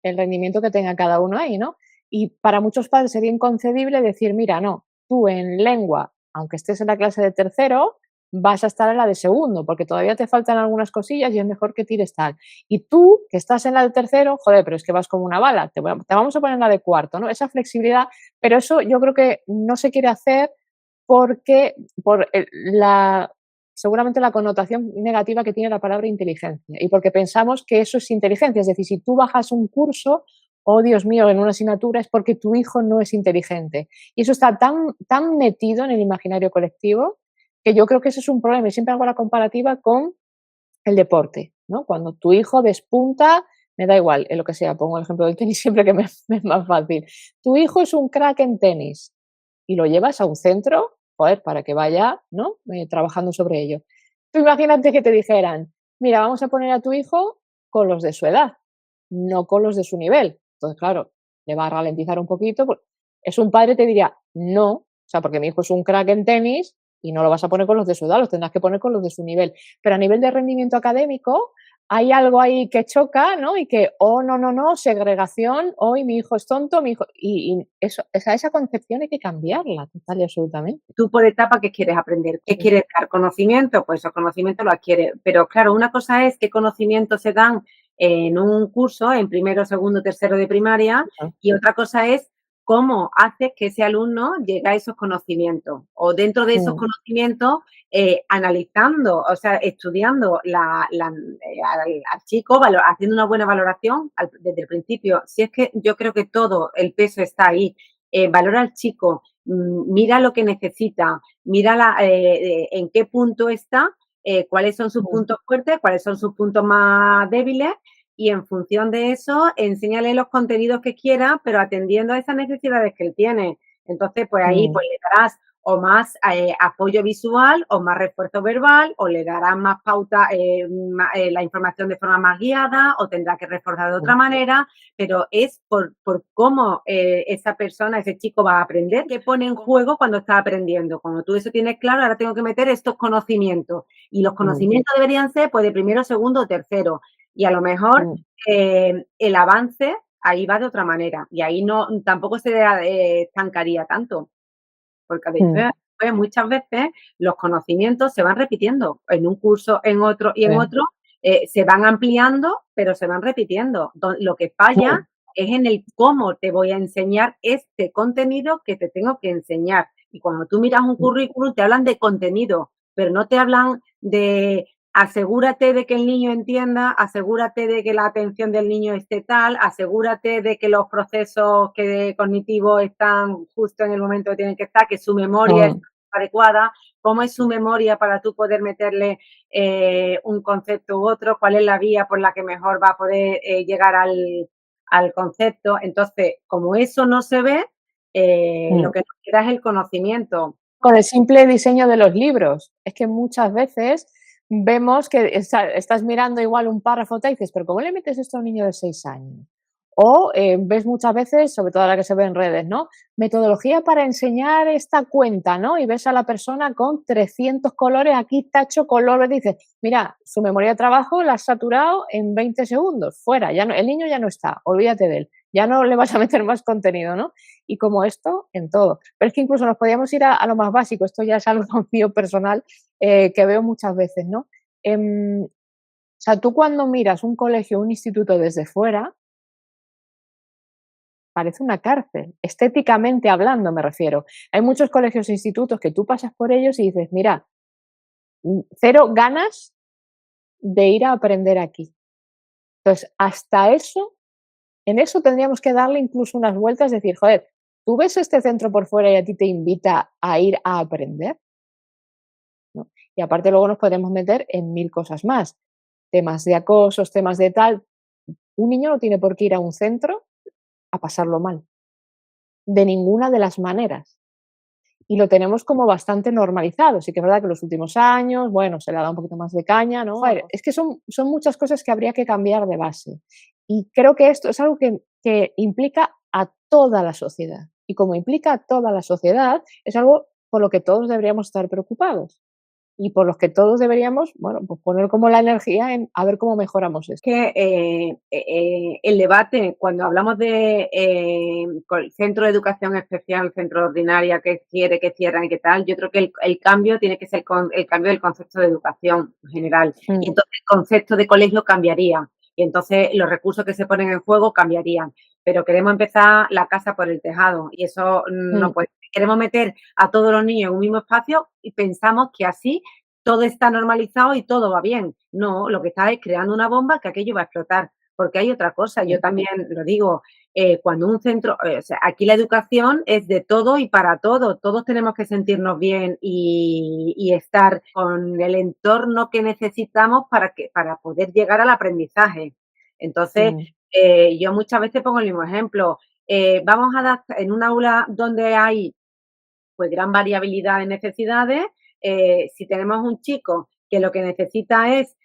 el rendimiento que tenga cada uno ahí, ¿no? Y para muchos padres sería inconcebible decir, mira, no, tú en lengua, aunque estés en la clase de tercero, vas a estar en la de segundo, porque todavía te faltan algunas cosillas y es mejor que tires tal. Y tú, que estás en la de tercero, joder, pero es que vas como una bala, te vamos a poner en la de cuarto, ¿no? Esa flexibilidad, pero eso yo creo que no se quiere hacer porque seguramente la connotación negativa que tiene la palabra inteligencia y porque pensamos que eso es inteligencia. Es decir, si tú bajas un curso, oh Dios mío, en una asignatura es porque tu hijo no es inteligente. Y eso está tan metido en el imaginario colectivo que yo creo que ese es un problema. Y siempre hago la comparativa con el deporte, ¿no? Cuando tu hijo despunta, me da igual, en lo que sea, pongo el ejemplo del tenis siempre que me es más fácil. Tu hijo es un crack en tenis y lo llevas a un centro, joder, para que vaya, ¿no? Trabajando sobre ello. Tú imagínate que te dijeran, mira, vamos a poner a tu hijo con los de su edad, no con los de su nivel. Entonces, claro, le va a ralentizar un poquito. Es un padre te diría, no, o sea, porque mi hijo es un crack en tenis y no lo vas a poner con los de su edad, los tendrás que poner con los de su nivel. Pero a nivel de rendimiento académico, hay algo ahí que choca, ¿no? Y que, oh, no, segregación, hoy mi hijo es tonto, mi hijo. Y eso, esa concepción hay que cambiarla total y absolutamente. Tú por etapa, ¿qué quieres aprender? ¿Qué Sí. quieres dar? ¿Conocimiento? Pues esos conocimientos lo adquieres. Pero claro, una cosa es qué conocimientos se dan en un curso, en primero, segundo, tercero de primaria, y otra cosa es cómo haces que ese alumno llegue a esos conocimientos. O dentro de esos conocimientos, analizando, o sea, estudiando al chico, haciendo una buena valoración desde el principio. Si es que yo creo que todo el peso está ahí. Valora al chico, mira lo que necesita, mira en qué punto está, cuáles son sus puntos fuertes, cuáles son sus puntos más débiles y en función de eso, enséñale los contenidos que quiera, pero atendiendo a esas necesidades que él tiene. Entonces, pues ahí pues le darás o más apoyo visual o más refuerzo verbal o le darás más pauta, la información de forma más guiada o tendrá que reforzar de otra manera, pero es por cómo esa persona, ese chico va a aprender, qué pone en juego cuando está aprendiendo. Cuando tú eso tienes claro, ahora tengo que meter estos conocimientos y los conocimientos deberían ser pues de primero, segundo o tercero y a lo mejor el avance ahí va de otra manera y ahí no tampoco se estancaría tanto. Porque después, muchas veces los conocimientos se van repitiendo en un curso, en otro y en otro, se van ampliando, pero se van repitiendo. Lo que falla es en el cómo te voy a enseñar este contenido que te tengo que enseñar. Y cuando tú miras un currículum, te hablan de contenido, pero no te hablan de asegúrate de que el niño entienda, asegúrate de que la atención del niño esté tal, asegúrate de que los procesos cognitivos están justo en el momento que tienen que estar, que su memoria es adecuada, cómo es su memoria para tú poder meterle un concepto u otro, cuál es la vía por la que mejor va a poder llegar al concepto. Entonces, como eso no se ve, lo que nos queda es el conocimiento. Con el simple diseño de los libros. Es que muchas veces vemos que estás mirando igual un párrafo y dices, pero ¿cómo le metes esto a un niño de 6 años? O ves muchas veces, sobre todo ahora que se ve en redes, ¿no? Metodología para enseñar esta cuenta, ¿no? Y ves a la persona con 300 colores, aquí tacho color, dices, mira, su memoria de trabajo la has saturado en 20 segundos, fuera, ya no, el niño ya no está, olvídate de él, ya no le vas a meter más contenido, ¿no? Y como esto, en todo. Pero es que incluso nos podíamos ir a lo más básico, esto ya es algo mío personal que veo muchas veces, ¿no? O sea, tú cuando miras un colegio, un instituto desde fuera, parece una cárcel, estéticamente hablando me refiero. Hay muchos colegios e institutos que tú pasas por ellos y dices, mira, cero ganas de ir a aprender aquí. Entonces, hasta eso, en eso tendríamos que darle incluso unas vueltas, decir, joder, ¿tú ves este centro por fuera y a ti te invita a ir a aprender? ¿No? Y aparte luego nos podemos meter en 1000 cosas más, temas de acosos, temas de tal. Un niño no tiene por qué ir a un centro a pasarlo mal, de ninguna de las maneras. y lo tenemos como bastante normalizado. Sí que es verdad que en los últimos años, bueno, se le ha dado un poquito más de caña, ¿no? Joder, es que son muchas cosas que habría que cambiar de base. Y creo que esto es algo que implica a toda la sociedad. Y como implica a toda la sociedad, es algo por lo que todos deberíamos estar preocupados y por los que todos deberíamos, bueno, pues poner como la energía en a ver cómo mejoramos esto. Que el debate, cuando hablamos de centro de educación especial, centro de ordinaria, que quiere, que cierran y qué tal, yo creo que el cambio tiene que ser el cambio del concepto de educación en general. Y entonces el concepto de colegio cambiaría. Y entonces los recursos que se ponen en juego cambiarían. Pero queremos empezar la casa por el tejado y eso no puede. Queremos meter a todos los niños en un mismo espacio y pensamos que así todo está normalizado y todo va bien. No, lo que está es creando una bomba que aquello va a explotar. Porque hay otra cosa, yo también lo digo, cuando un centro, o sea, aquí la educación es de todo y para todo, todos tenemos que sentirnos bien y estar con el entorno que necesitamos para poder llegar al aprendizaje. Entonces, yo muchas veces pongo el mismo ejemplo, vamos a dar en un aula donde hay pues gran variabilidad de necesidades. Si tenemos un chico que lo que necesita es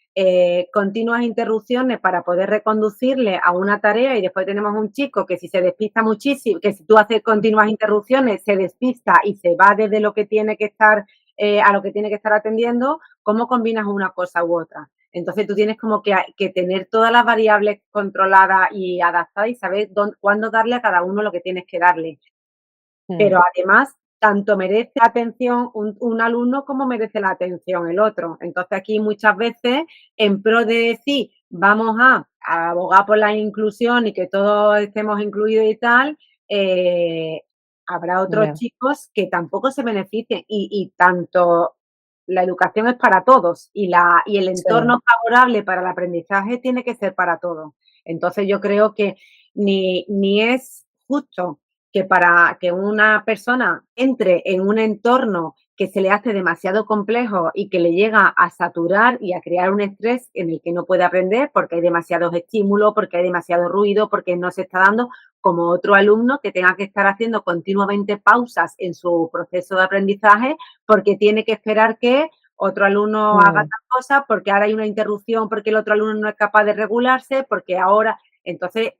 continuas interrupciones para poder reconducirle a una tarea y después tenemos un chico que si se despista muchísimo, que si tú haces continuas interrupciones se despista y se va desde lo que tiene que estar a lo que tiene que estar atendiendo, ¿cómo combinas una cosa u otra? Entonces tú tienes como que tener todas las variables controladas y adaptadas y saber cuándo darle a cada uno lo que tienes que darle. Pero además, tanto merece atención un alumno como merece la atención el otro. Entonces, aquí muchas veces, en pro de decir, vamos a abogar por la inclusión y que todos estemos incluidos y tal, habrá otros chicos que tampoco se beneficien y tanto la educación es para todos y el entorno favorable para el aprendizaje tiene que ser para todos. Entonces, yo creo que ni es justo que para que una persona entre en un entorno que se le hace demasiado complejo y que le llega a saturar y a crear un estrés en el que no puede aprender porque hay demasiados estímulos, porque hay demasiado ruido, porque no se está dando, como otro alumno que tenga que estar haciendo continuamente pausas en su proceso de aprendizaje porque tiene que esperar que otro alumno haga tal cosa, porque ahora hay una interrupción, porque el otro alumno no es capaz de regularse, porque ahora, entonces,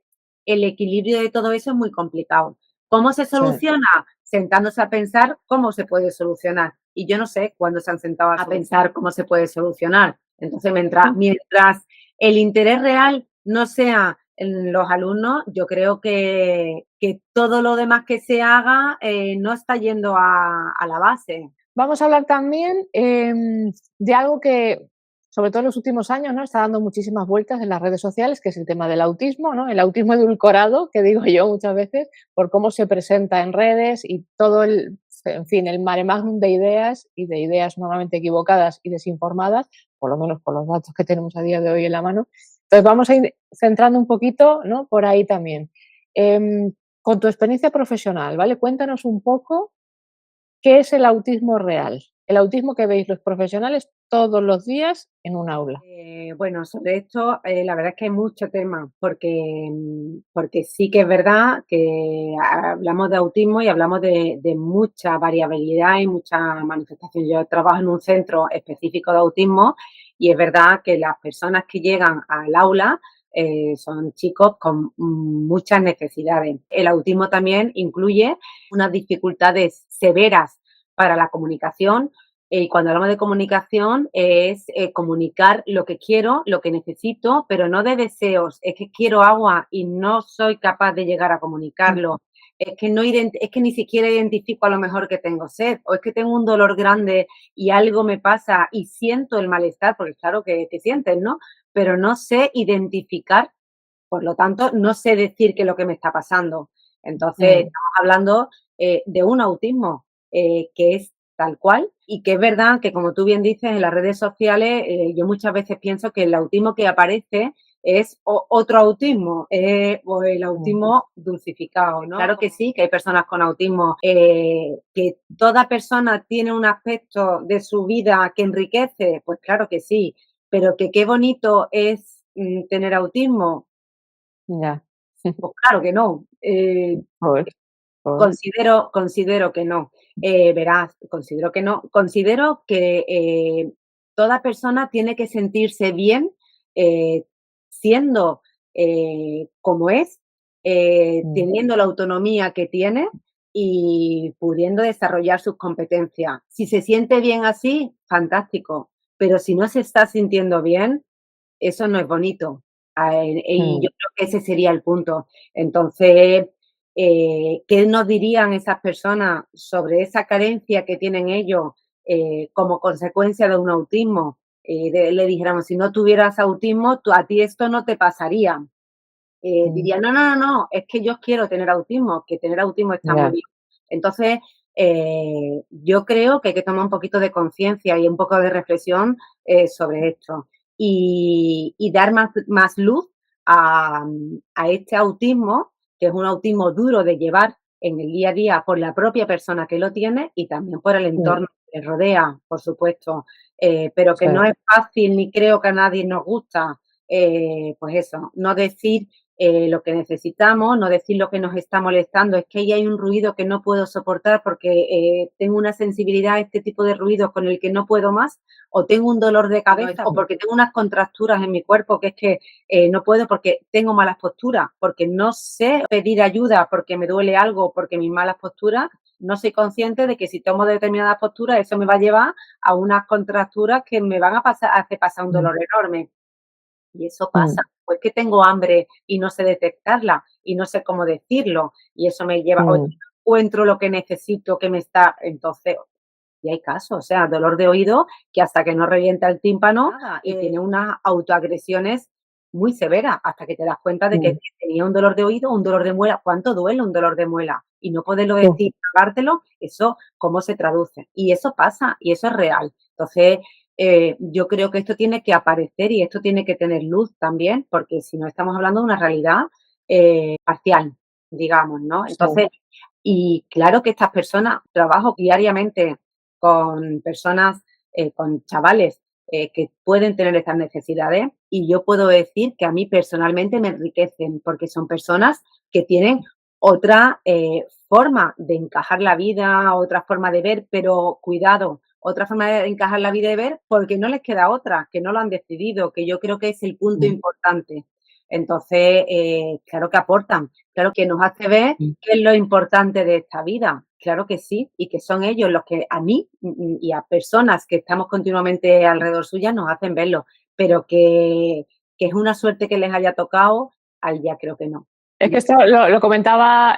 el equilibrio de todo eso es muy complicado. ¿Cómo se soluciona? Sentándose a pensar cómo se puede solucionar. Y yo no sé cuándo se han sentado a pensar cómo se puede solucionar. Entonces, mientras el interés real no sea en los alumnos, yo creo que todo lo demás que se haga no está yendo a la base. Vamos a hablar también de algo que, sobre todo en los últimos años, ¿no? Está dando muchísimas vueltas en las redes sociales, que es el tema del autismo, ¿no? El autismo edulcorado, que digo yo muchas veces, por cómo se presenta en redes y todo en fin, el mare magnum de ideas y de ideas normalmente equivocadas y desinformadas, por lo menos por los datos que tenemos a día de hoy en la mano. Entonces vamos a ir centrando un poquito, ¿no? Por ahí también. Con tu experiencia profesional, ¿vale? Cuéntanos un poco qué es el autismo real, el autismo que veis los profesionales todos los días en un aula. Bueno, sobre esto la verdad es que hay mucho tema, porque sí que es verdad que hablamos de autismo y hablamos de mucha variabilidad y mucha manifestación. Yo trabajo en un centro específico de autismo y es verdad que las personas que llegan al aula son chicos con muchas necesidades. El autismo también incluye unas dificultades severas para la comunicación. Y cuando hablamos de comunicación es comunicar lo que quiero, lo que necesito, pero no de deseos. Es que quiero agua y no soy capaz de llegar a comunicarlo. Es que, es que ni siquiera identifico a lo mejor que tengo sed, o es que tengo un dolor grande y algo me pasa y siento el malestar, porque claro que te sientes, ¿no? Pero no sé identificar, por lo tanto, no sé decir qué es lo que me está pasando. Entonces, estamos hablando de un autismo que es tal cual y que es verdad que, como tú bien dices, en las redes sociales yo muchas veces pienso que el autismo que aparece es otro autismo, o el autismo dulcificado, ¿no? Claro que sí, que hay personas con autismo, que toda persona tiene un aspecto de su vida que enriquece, pues claro que sí, pero que qué bonito es tener autismo, Ya. pues claro que no. Joder. Considero que no. Verás, considero que no. Considero que toda persona tiene que sentirse bien eh, siendo como es, teniendo la autonomía que tiene y pudiendo desarrollar sus competencias. Si se siente bien así, fantástico. Pero si no se está sintiendo bien, eso no es bonito. Y yo creo que ese sería el punto. Entonces, ¿qué nos dirían esas personas sobre esa carencia que tienen ellos como consecuencia de un autismo? Le dijéramos, si no tuvieras autismo, a ti esto no te pasaría. Diría, no, no, no, no, es que yo quiero tener autismo, que tener autismo está muy Ya, bien. Entonces, yo creo que hay que tomar un poquito de conciencia y un poco de reflexión sobre esto y dar más luz a este autismo, que es un autismo duro de llevar en el día a día por la propia persona que lo tiene y también por el entorno que le rodea, por supuesto, pero que sí, no es fácil ni creo que a nadie nos gusta, pues eso, no decir lo que necesitamos, no decir lo que nos está molestando, es que ahí hay un ruido que no puedo soportar porque tengo una sensibilidad a este tipo de ruidos con el que no puedo más, o tengo un dolor de cabeza, o porque tengo unas contracturas en mi cuerpo que es que no puedo porque tengo malas posturas, porque no sé pedir ayuda porque me duele algo, porque mis malas posturas, no soy consciente de que si tomo determinadas posturas eso me va a llevar a unas contracturas que me van a hacer pasar un dolor enorme. Y eso pasa, pues que tengo hambre y no sé detectarla y no sé cómo decirlo y eso me lleva, o encuentro lo que necesito que me está, entonces, y hay casos, o sea, dolor de oído que hasta que no revienta el tímpano y tiene unas autoagresiones muy severas hasta que te das cuenta de que tenía un dolor de oído, un dolor de muela. ¿Cuánto duele un dolor de muela? Y no poderlo decir, pagártelo, eso, ¿cómo se traduce? Y eso pasa y eso es real. Entonces, yo creo que esto tiene que aparecer y esto tiene que tener luz también, porque si no estamos hablando de una realidad parcial, digamos, ¿no? Entonces, y claro que estas personas, trabajo diariamente con personas, con chavales que pueden tener estas necesidades y yo puedo decir que a mí personalmente me enriquecen porque son personas que tienen otra forma de encajar la vida, otra forma de ver, pero cuidado, otra forma de encajar la vida y ver porque no les queda otra, que no lo han decidido, que yo creo que es el punto importante. Entonces, claro que aportan, claro que nos hace ver qué es lo importante de esta vida, claro que sí, y que son ellos los que a mí y a personas que estamos continuamente alrededor suya nos hacen verlo, pero que es una suerte que les haya tocado, ahí ya creo que no. Es que esto lo comentaba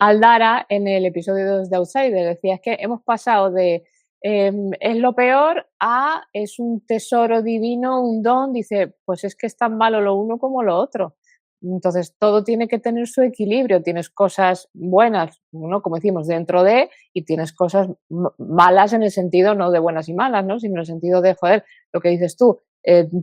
Aldara en el episodio 2 de Outsider. Decía, es que hemos pasado de es lo peor a es un tesoro divino, un don. Dice, pues es que es tan malo lo uno como lo otro. Entonces, todo tiene que tener su equilibrio. Tienes cosas buenas, ¿no? Como decimos, dentro de, y tienes cosas malas en el sentido no de buenas y malas, ¿no? Sino en el sentido de, joder, lo que dices tú,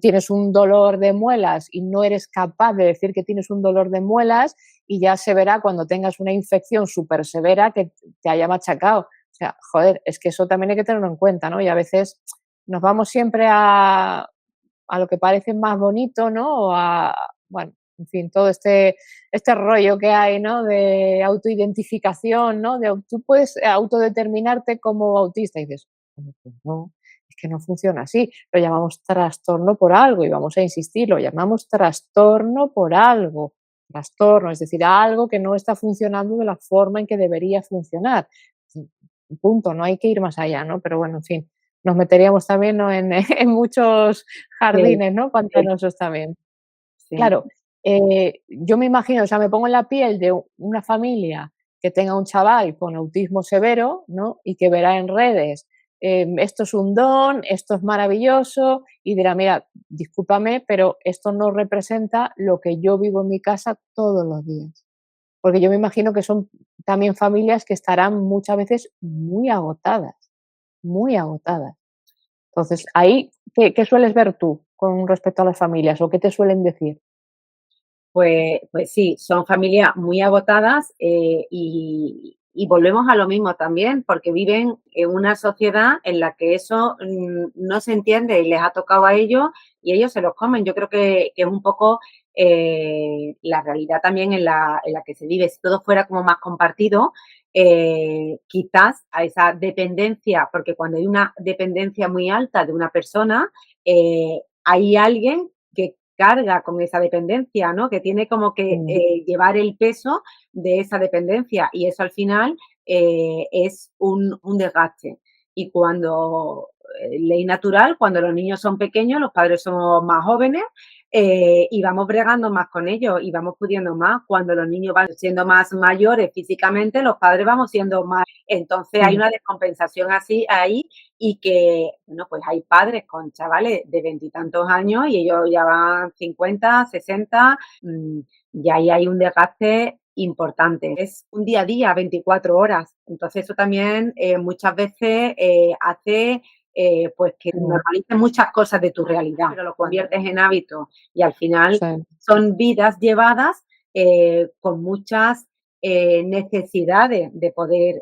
tienes un dolor de muelas y no eres capaz de decir que tienes un dolor de muelas y ya se verá cuando tengas una infección súper severa que te haya machacado. O sea, joder, es que eso también hay que tenerlo en cuenta, ¿no? Y a veces nos vamos siempre a lo que parece más bonito, ¿no? O a, bueno, en fin, todo este rollo que hay, ¿no? De autoidentificación, ¿no? Tú puedes autodeterminarte como autista y dices, no, es que no funciona así. Lo llamamos trastorno por algo y vamos a insistir, lo llamamos trastorno por algo. Trastorno, es decir, algo que no está funcionando de la forma en que debería funcionar. Punto, no hay que ir más allá, ¿no? Pero bueno, en fin, nos meteríamos también, ¿no? en muchos Sí, jardines, ¿no? sí, Pantanosos también. sí. Claro, yo me imagino, o sea, me pongo en la piel de una familia que tenga un chaval con autismo severo, ¿no? Y que verá en redes, esto es un don, esto es maravilloso, y dirá, mira, discúlpame, pero esto no representa lo que yo vivo en mi casa todos los días. Porque yo me imagino que son también familias que estarán muchas veces muy agotadas, muy agotadas. Entonces, ahí, ¿qué sueles ver tú con respecto a las familias o qué te suelen decir? Pues sí, son familias muy agotadas y volvemos a lo mismo también, porque viven en una sociedad en la que eso no se entiende y les ha tocado a ellos y ellos se los comen. Yo creo que es un poco la realidad también en la que se vive. Si todo fuera como más compartido, quizás a esa dependencia, porque cuando hay una dependencia muy alta de una persona, hay alguien que carga con esa dependencia, ¿no? Que tiene como que Mm, llevar el peso de esa dependencia y eso al final es un desgaste. Y cuando, ley natural, cuando los niños son pequeños, los padres somos más jóvenes y vamos bregando más con ellos y vamos pudiendo más. Cuando los niños van siendo más mayores físicamente, los padres vamos siendo más. Entonces hay mm, una descompensación así ahí y que, bueno, pues hay padres con chavales de veintitantos años y ellos ya van 50, 60, y ahí hay un desgaste importante. Es un día a día, 24 horas. Entonces eso también muchas veces hace pues que mm, normalices muchas cosas de tu realidad, pero lo conviertes en hábito y al final sí, son vidas llevadas con muchas necesidades de poder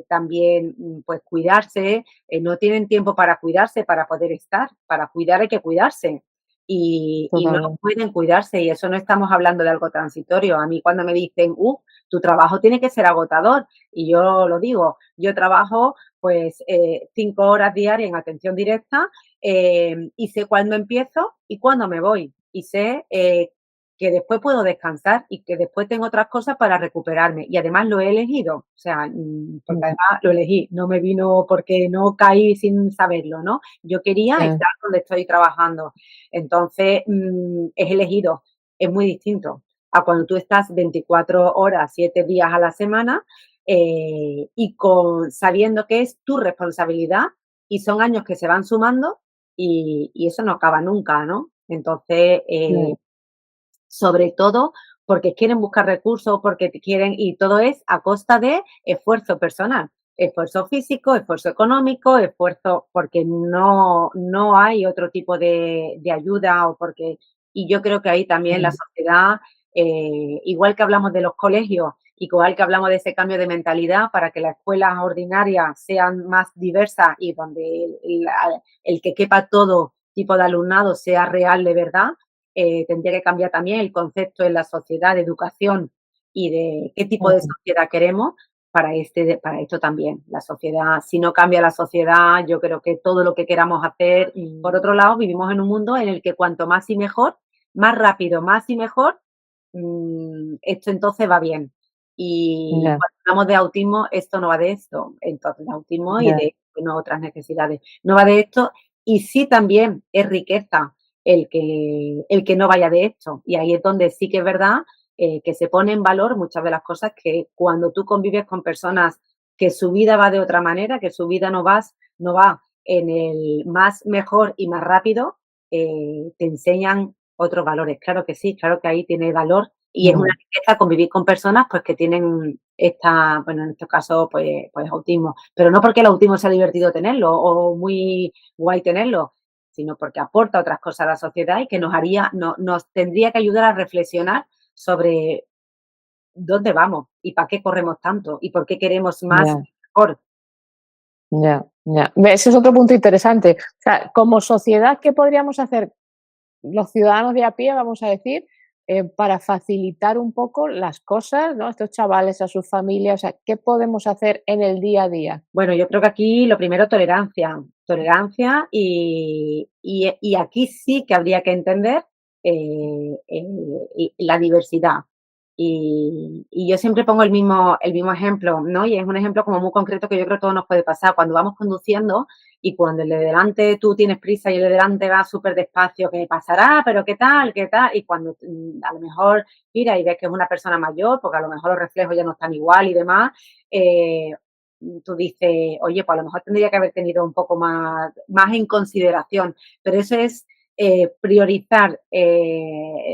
también pues cuidarse, no tienen tiempo para cuidarse, para poder estar, para cuidar hay que cuidarse y no lo totalmente. pueden cuidarse y eso no estamos hablando de algo transitorio. A mí cuando me dicen, tu trabajo tiene que ser agotador y yo lo digo, yo trabajo pues 5 horas diarias en atención directa y sé cuándo empiezo y cuándo me voy y sé que después puedo descansar y que después tengo otras cosas para recuperarme. Y además lo he elegido, o sea, porque Mm, además lo elegí, no me vino porque no caí sin saberlo, ¿no? Yo quería sí, estar donde estoy trabajando. Entonces, es elegido, es muy distinto a cuando tú estás 24 horas, 7 días a la semana y sabiendo que es tu responsabilidad y son años que se van sumando y eso no acaba nunca, ¿no? Entonces, sí, sobre todo porque quieren buscar recursos, porque quieren, y todo es a costa de esfuerzo personal, esfuerzo físico, esfuerzo económico, esfuerzo porque no hay otro tipo de ayuda o porque, y yo creo que ahí también la mm, sociedad, igual que hablamos de los colegios, igual que hablamos de ese cambio de mentalidad para que las escuelas ordinarias sean más diversas y donde el que quepa todo tipo de alumnado sea real de verdad, tendría que cambiar también el concepto en la sociedad de educación y de qué tipo de mm, sociedad queremos para esto también. La sociedad, si no cambia la sociedad, yo creo que todo lo que queramos hacer, y por otro lado, vivimos en un mundo en el que cuanto más y mejor, más rápido, más y mejor, esto entonces va bien. Y ya, cuando hablamos de autismo, esto no va de esto. Entonces, de autismo y ya, de bueno, otras necesidades. No va de esto y sí también es riqueza el que no vaya de esto. Y ahí es donde sí que es verdad que se pone en valor muchas de las cosas que cuando tú convives con personas que su vida va de otra manera, que su vida no va en el más mejor y más rápido, te enseñan otros valores. Claro que sí, claro que ahí tiene valor y es una mm, riqueza convivir con personas pues que tienen esta, bueno, en este caso, pues autismo. Pero no porque el autismo sea divertido tenerlo o muy guay tenerlo, sino porque aporta otras cosas a la sociedad y que nos tendría que ayudar a reflexionar sobre dónde vamos y para qué corremos tanto y por qué queremos más ya, y mejor. ya, ya. Ese es otro punto interesante. O sea, como sociedad, ¿qué podríamos hacer los ciudadanos de a pie, vamos a decir, para facilitar un poco las cosas, ¿no? Estos chavales, a sus familias, o sea, ¿qué podemos hacer en el día a día? Bueno, yo creo que aquí lo primero tolerancia, tolerancia y aquí sí que habría que entender la diversidad. Y yo siempre pongo el mismo ejemplo, ¿no? Y es un ejemplo como muy concreto que yo creo que todo nos puede pasar. Cuando vamos conduciendo y cuando el de delante tú tienes prisa y el de delante va súper despacio, ¿qué pasará? ¿Pero qué tal? ¿Qué tal? Y cuando a lo mejor mira y ves que es una persona mayor, porque a lo mejor los reflejos ya no están igual y demás, eh, tú dices, oye, pues a lo mejor tendría que haber tenido un poco más en consideración, pero eso es priorizar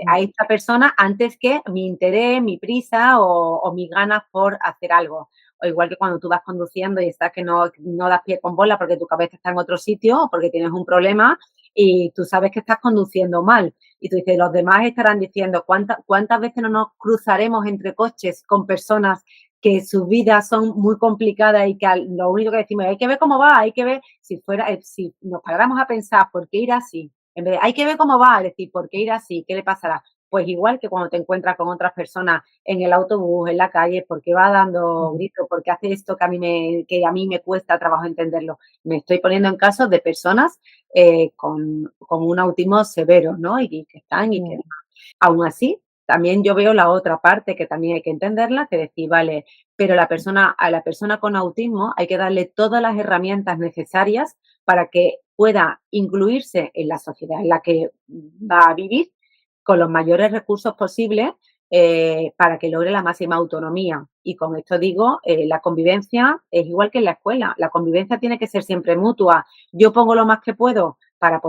Mm, a esta persona antes que mi interés, mi prisa o mis ganas por hacer algo. O igual que cuando tú vas conduciendo y estás que no das pie con bola porque tu cabeza está en otro sitio o porque tienes un problema y tú sabes que estás conduciendo mal. Y tú dices, los demás estarán diciendo, ¿cuántas veces no nos cruzaremos entre coches con personas que sus vidas son muy complicadas y que lo único que decimos es hay que ver cómo va, hay que ver, si nos paráramos a pensar por qué ir así, en vez de hay que ver cómo va, es decir, por qué ir así, qué le pasará, pues igual que cuando te encuentras con otras personas en el autobús, en la calle, porque va dando gritos, porque hace esto que a mí me cuesta trabajo entenderlo. Me estoy poniendo en casos de personas con un autismo severo, ¿no? Y que están y que aún así, también yo veo la otra parte que también hay que entenderla, que decir, vale, pero a la persona con autismo hay que darle todas las herramientas necesarias para que pueda incluirse en la sociedad en la que va a vivir con los mayores recursos posibles para que logre la máxima autonomía. Y con esto digo, la convivencia es igual que en la escuela. La convivencia tiene que ser siempre mutua. Yo pongo lo más que puedo para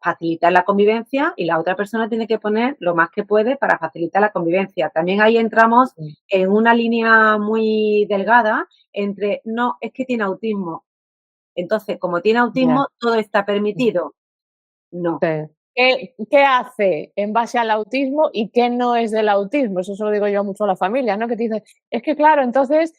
facilitar la convivencia y la otra persona tiene que poner lo más que puede para facilitar la convivencia. También ahí entramos en una línea muy delgada entre, no, es que tiene autismo. Entonces, como tiene autismo, todo está permitido. No. Sí. ¿Qué hace en base al autismo y qué no es del autismo? Eso se lo digo yo mucho a la familia, ¿no? Que te dicen, es que claro, entonces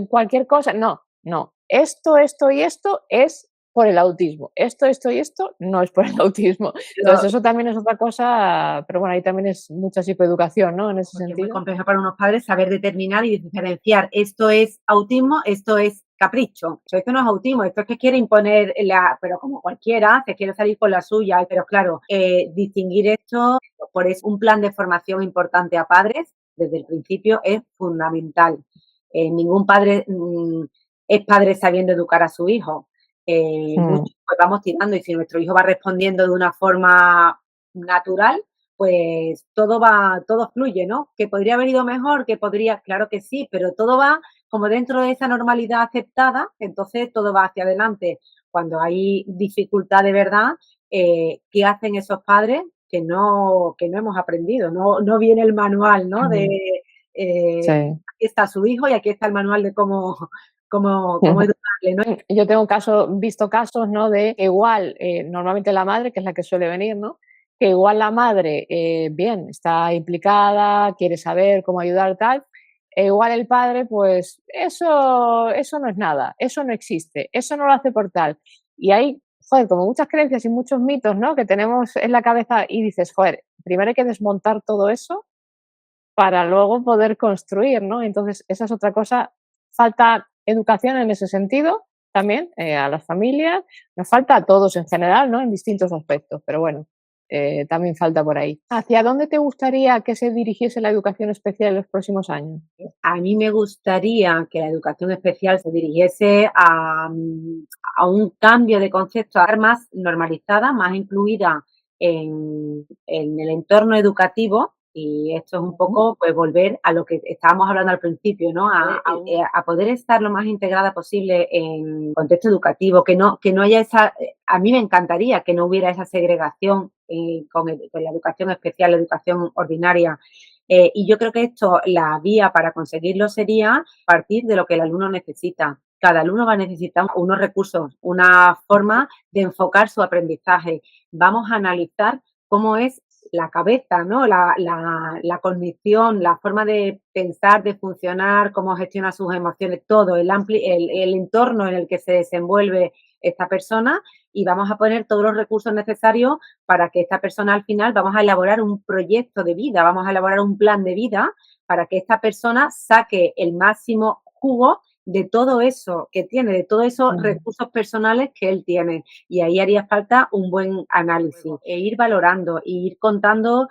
cualquier cosa. No, no. Esto y esto es por el autismo. Esto y esto no es por el autismo. Entonces, eso también es otra cosa, pero bueno, ahí también es mucha psicoeducación, ¿no? En ese Porque es muy sentido. complejo para unos padres saber determinar y diferenciar esto es autismo, esto es capricho. Esto no es autismo, esto es que quiere imponer pero como cualquiera, que quiere salir con la suya. Pero claro, distinguir esto, por eso un plan de formación importante a padres desde el principio es fundamental. Ningún padre es padre sabiendo educar a su hijo. Muchos pues vamos tirando y si nuestro hijo va respondiendo de una forma natural, pues todo fluye, ¿no? Que podría haber ido mejor, claro que sí, pero todo va como dentro de esa normalidad aceptada, entonces todo va hacia adelante. Cuando hay dificultad de verdad, ¿qué hacen esos padres? Que no hemos aprendido, no viene el manual, ¿no? Sí. Aquí está su hijo y aquí está el manual de cómo educarle, ¿no? Yo tengo visto casos, ¿no? De que igual, normalmente la madre, que es la que suele venir, ¿no? Que igual la madre, bien, está implicada, quiere saber cómo ayudar, tal. E igual el padre, pues eso no es nada, eso no existe, eso no lo hace por tal. Y hay, joder, como muchas creencias y muchos mitos, ¿no? Que tenemos en la cabeza y dices, joder, primero hay que desmontar todo eso para luego poder construir, ¿no? Entonces, esa es otra cosa. Falta educación en ese sentido también a las familias. Nos falta a todos en general, ¿no? En distintos aspectos, pero bueno, también falta por ahí. ¿Hacia dónde te gustaría que se dirigiese la educación especial en los próximos años? A mí me gustaría que la educación especial se dirigiese a un cambio de concepto, a ser más normalizada, más incluida en el entorno educativo. Y esto es un poco, pues, volver a lo que estábamos hablando al principio, ¿no? A poder estar lo más integrada posible en contexto educativo, que no haya a mí me encantaría que no hubiera esa segregación con la educación especial, la educación ordinaria. Y yo creo que la vía para conseguirlo sería partir de lo que el alumno necesita. Cada alumno va a necesitar unos recursos, una forma de enfocar su aprendizaje. Vamos a analizar cómo es la cabeza, ¿no? La cognición, la forma de pensar, de funcionar, cómo gestiona sus emociones, todo, el entorno en el que se desenvuelve esta persona, y vamos a poner todos los recursos necesarios para que esta persona al final, vamos a elaborar un proyecto de vida, vamos a elaborar un plan de vida para que esta persona saque el máximo jugo de todo eso que tiene, de todos esos recursos personales que él tiene. Y ahí haría falta un buen análisis e ir valorando e ir contando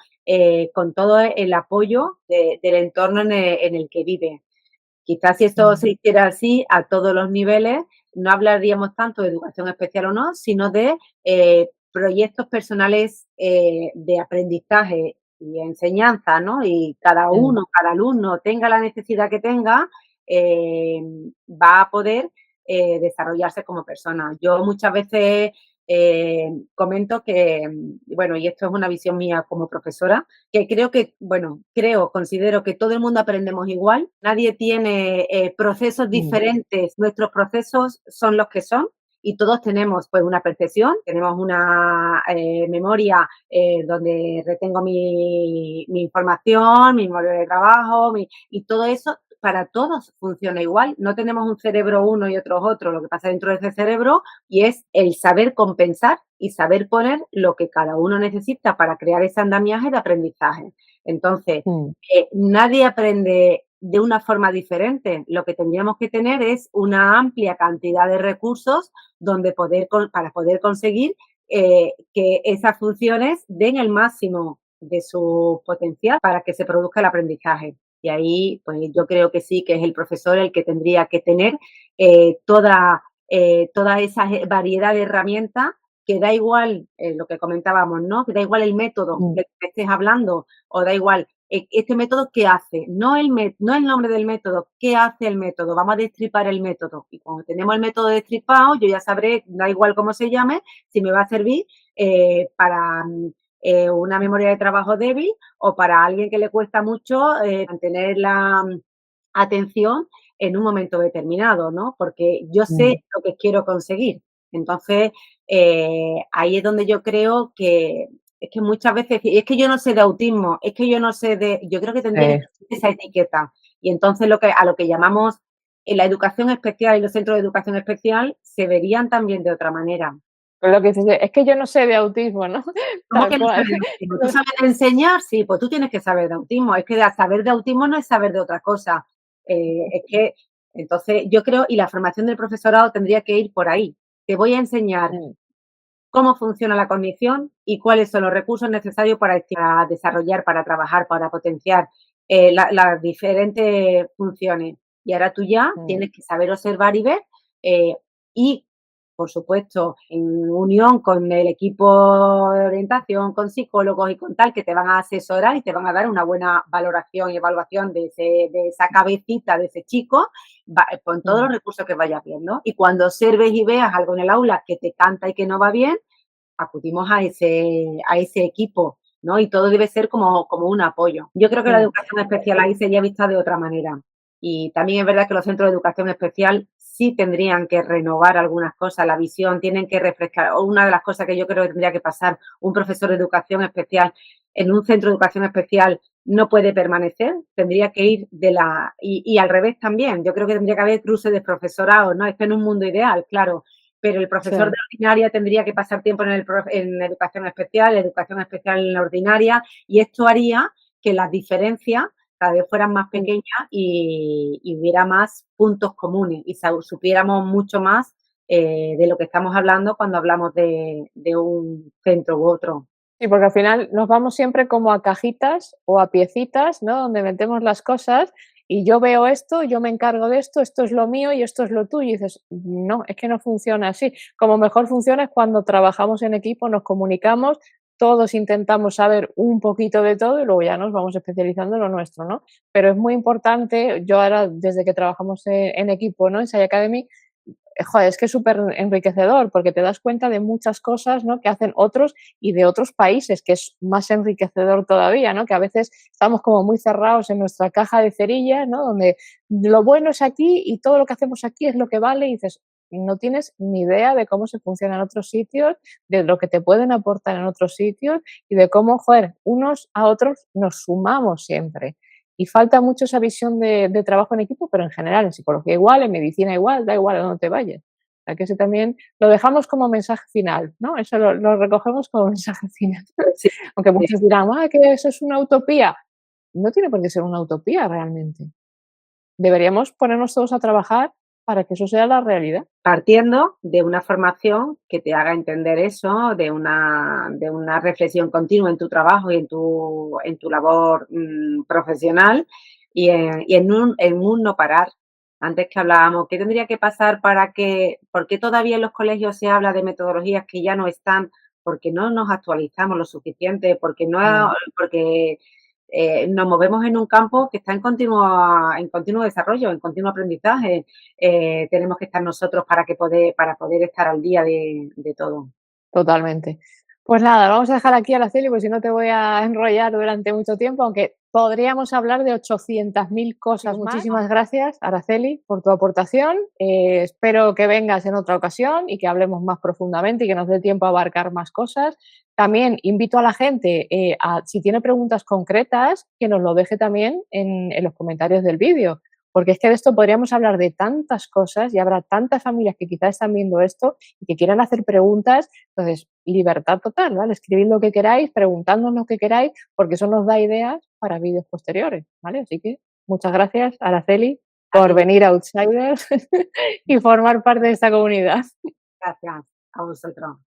con todo el apoyo del entorno en el que vive. Quizás si esto se hiciera así a todos los niveles, no hablaríamos tanto de educación especial o no, sino de proyectos personales de aprendizaje y enseñanza, ¿no? Y cada alumno tenga la necesidad que tenga, va a poder desarrollarse como persona. Yo muchas veces comento que, bueno, y esto es una visión mía como profesora, que considero que todo el mundo aprendemos igual, nadie tiene procesos diferentes, nuestros procesos son los que son y todos tenemos pues una percepción, tenemos una memoria donde retengo mi información, mi memoria de trabajo y todo eso, para todos funciona igual. No tenemos un cerebro uno y otros otro, lo que pasa dentro de ese cerebro y es el saber compensar y saber poner lo que cada uno necesita para crear ese andamiaje de aprendizaje. Entonces, nadie aprende de una forma diferente. Lo que tendríamos que tener es una amplia cantidad de recursos para poder conseguir que esas funciones den el máximo de su potencial para que se produzca el aprendizaje. Y ahí, pues yo creo que sí, que es el profesor el que tendría que tener toda esa variedad de herramientas que da igual lo que comentábamos, ¿no? Que da igual el método del que estés hablando o da igual este método qué hace, no el nombre del método, qué hace el método, vamos a destripar el método. Y cuando tenemos el método destripado, yo ya sabré, da igual cómo se llame, si me va a servir para una memoria de trabajo débil o para alguien que le cuesta mucho mantener la atención en un momento determinado, ¿no? Porque yo sé lo que quiero conseguir. Entonces, ahí es donde yo creo que es que muchas veces, es que yo no sé de autismo, es que yo no sé yo creo que tendría que tener esa etiqueta. Y entonces a lo que llamamos la educación especial y los centros de educación especial se verían también de otra manera. Pues lo que dices, es que yo no sé de autismo, ¿no? ¿Cómo Tal que no cual. sabes de autismo? ¿Tú sabes de enseñar? Sí, pues tú tienes que saber de autismo. Es que saber de autismo no es saber de otra cosa. Es que, entonces, yo creo, y la formación del profesorado tendría que ir por ahí. Te voy a enseñar cómo funciona la cognición y cuáles son los recursos necesarios para desarrollar, para trabajar, para potenciar las diferentes funciones. Y ahora tú ya tienes que saber observar y ver y, por supuesto, en unión con el equipo de orientación, con psicólogos y con tal, que te van a asesorar y te van a dar una buena valoración y evaluación de esa cabecita de ese chico, con todos los recursos que vayas viendo. Y cuando observes y veas algo en el aula que te canta y que no va bien, acudimos a ese equipo, ¿no? Y todo debe ser como un apoyo. Yo creo que la educación especial ahí sería vista de otra manera. Y también es verdad que los centros de educación especial sí tendrían que renovar algunas cosas, la visión, tienen que refrescar. Una de las cosas que yo creo que tendría que pasar un profesor de educación especial en un centro de educación especial no puede permanecer, tendría que ir y al revés también. Yo creo que tendría que haber cruces de profesorado, ¿no? Esto en un mundo ideal, claro, pero el profesor de ordinaria tendría que pasar tiempo en educación especial en la ordinaria, y esto haría que las diferencias cada vez fueran más pequeñas y hubiera más puntos comunes y supiéramos mucho más de lo que estamos hablando cuando hablamos de un centro u otro. Sí, porque al final nos vamos siempre como a cajitas o a piecitas, ¿no? Donde metemos las cosas y yo veo esto, yo me encargo de esto es lo mío y esto es lo tuyo. Y dices, no, es que no funciona así. Como mejor funciona es cuando trabajamos en equipo, nos comunicamos, todos intentamos saber un poquito de todo y luego ya nos vamos especializando en lo nuestro, ¿no? Pero es muy importante, yo ahora desde que trabajamos en equipo, ¿no? En Sai Academy, joder, es que es súper enriquecedor porque te das cuenta de muchas cosas, ¿no? Que hacen otros y de otros países, que es más enriquecedor todavía, ¿no? Que a veces estamos como muy cerrados en nuestra caja de cerillas, ¿no? Donde lo bueno es aquí y todo lo que hacemos aquí es lo que vale y dices, no tienes ni idea de cómo se funciona en otros sitios, de lo que te pueden aportar en otros sitios y de cómo, joder, unos a otros nos sumamos siempre. Y falta mucho esa visión de trabajo en equipo, pero en general, en psicología igual, en medicina igual, da igual a dónde te vayas. O sea, que ese también lo dejamos como mensaje final, ¿no? Eso lo recogemos como mensaje final. Sí, Aunque muchos dirán, que eso es una utopía. No tiene por qué ser una utopía realmente. Deberíamos ponernos todos a trabajar para que eso sea la realidad. Partiendo de una formación que te haga entender eso, de una reflexión continua en tu trabajo y en tu labor profesional y en un no parar. Antes que hablábamos, ¿qué tendría que pasar por qué todavía en los colegios se habla de metodologías que ya no están? Porque no nos actualizamos lo suficiente, porque nos movemos en un campo que está en continuo desarrollo, en continuo aprendizaje. Tenemos que estar nosotros para poder estar al día de todo. Totalmente. Pues nada, vamos a dejar aquí a Araceli, pues si no te voy a enrollar durante mucho tiempo, aunque podríamos hablar de 800.000 cosas. Muchísimas gracias, Araceli, por tu aportación. Espero que vengas en otra ocasión y que hablemos más profundamente y que nos dé tiempo a abarcar más cosas. También invito a la gente, si tiene preguntas concretas, que nos lo deje también en los comentarios del vídeo, porque es que de esto podríamos hablar de tantas cosas y habrá tantas familias que quizás están viendo esto y que quieran hacer preguntas. Entonces, libertad total, ¿vale? Escribid lo que queráis, preguntadnos lo que queráis, porque eso nos da ideas para vídeos posteriores, ¿vale? Así que muchas gracias, Araceli, por venir a Outsiders y formar parte de esta comunidad. Gracias a vosotros.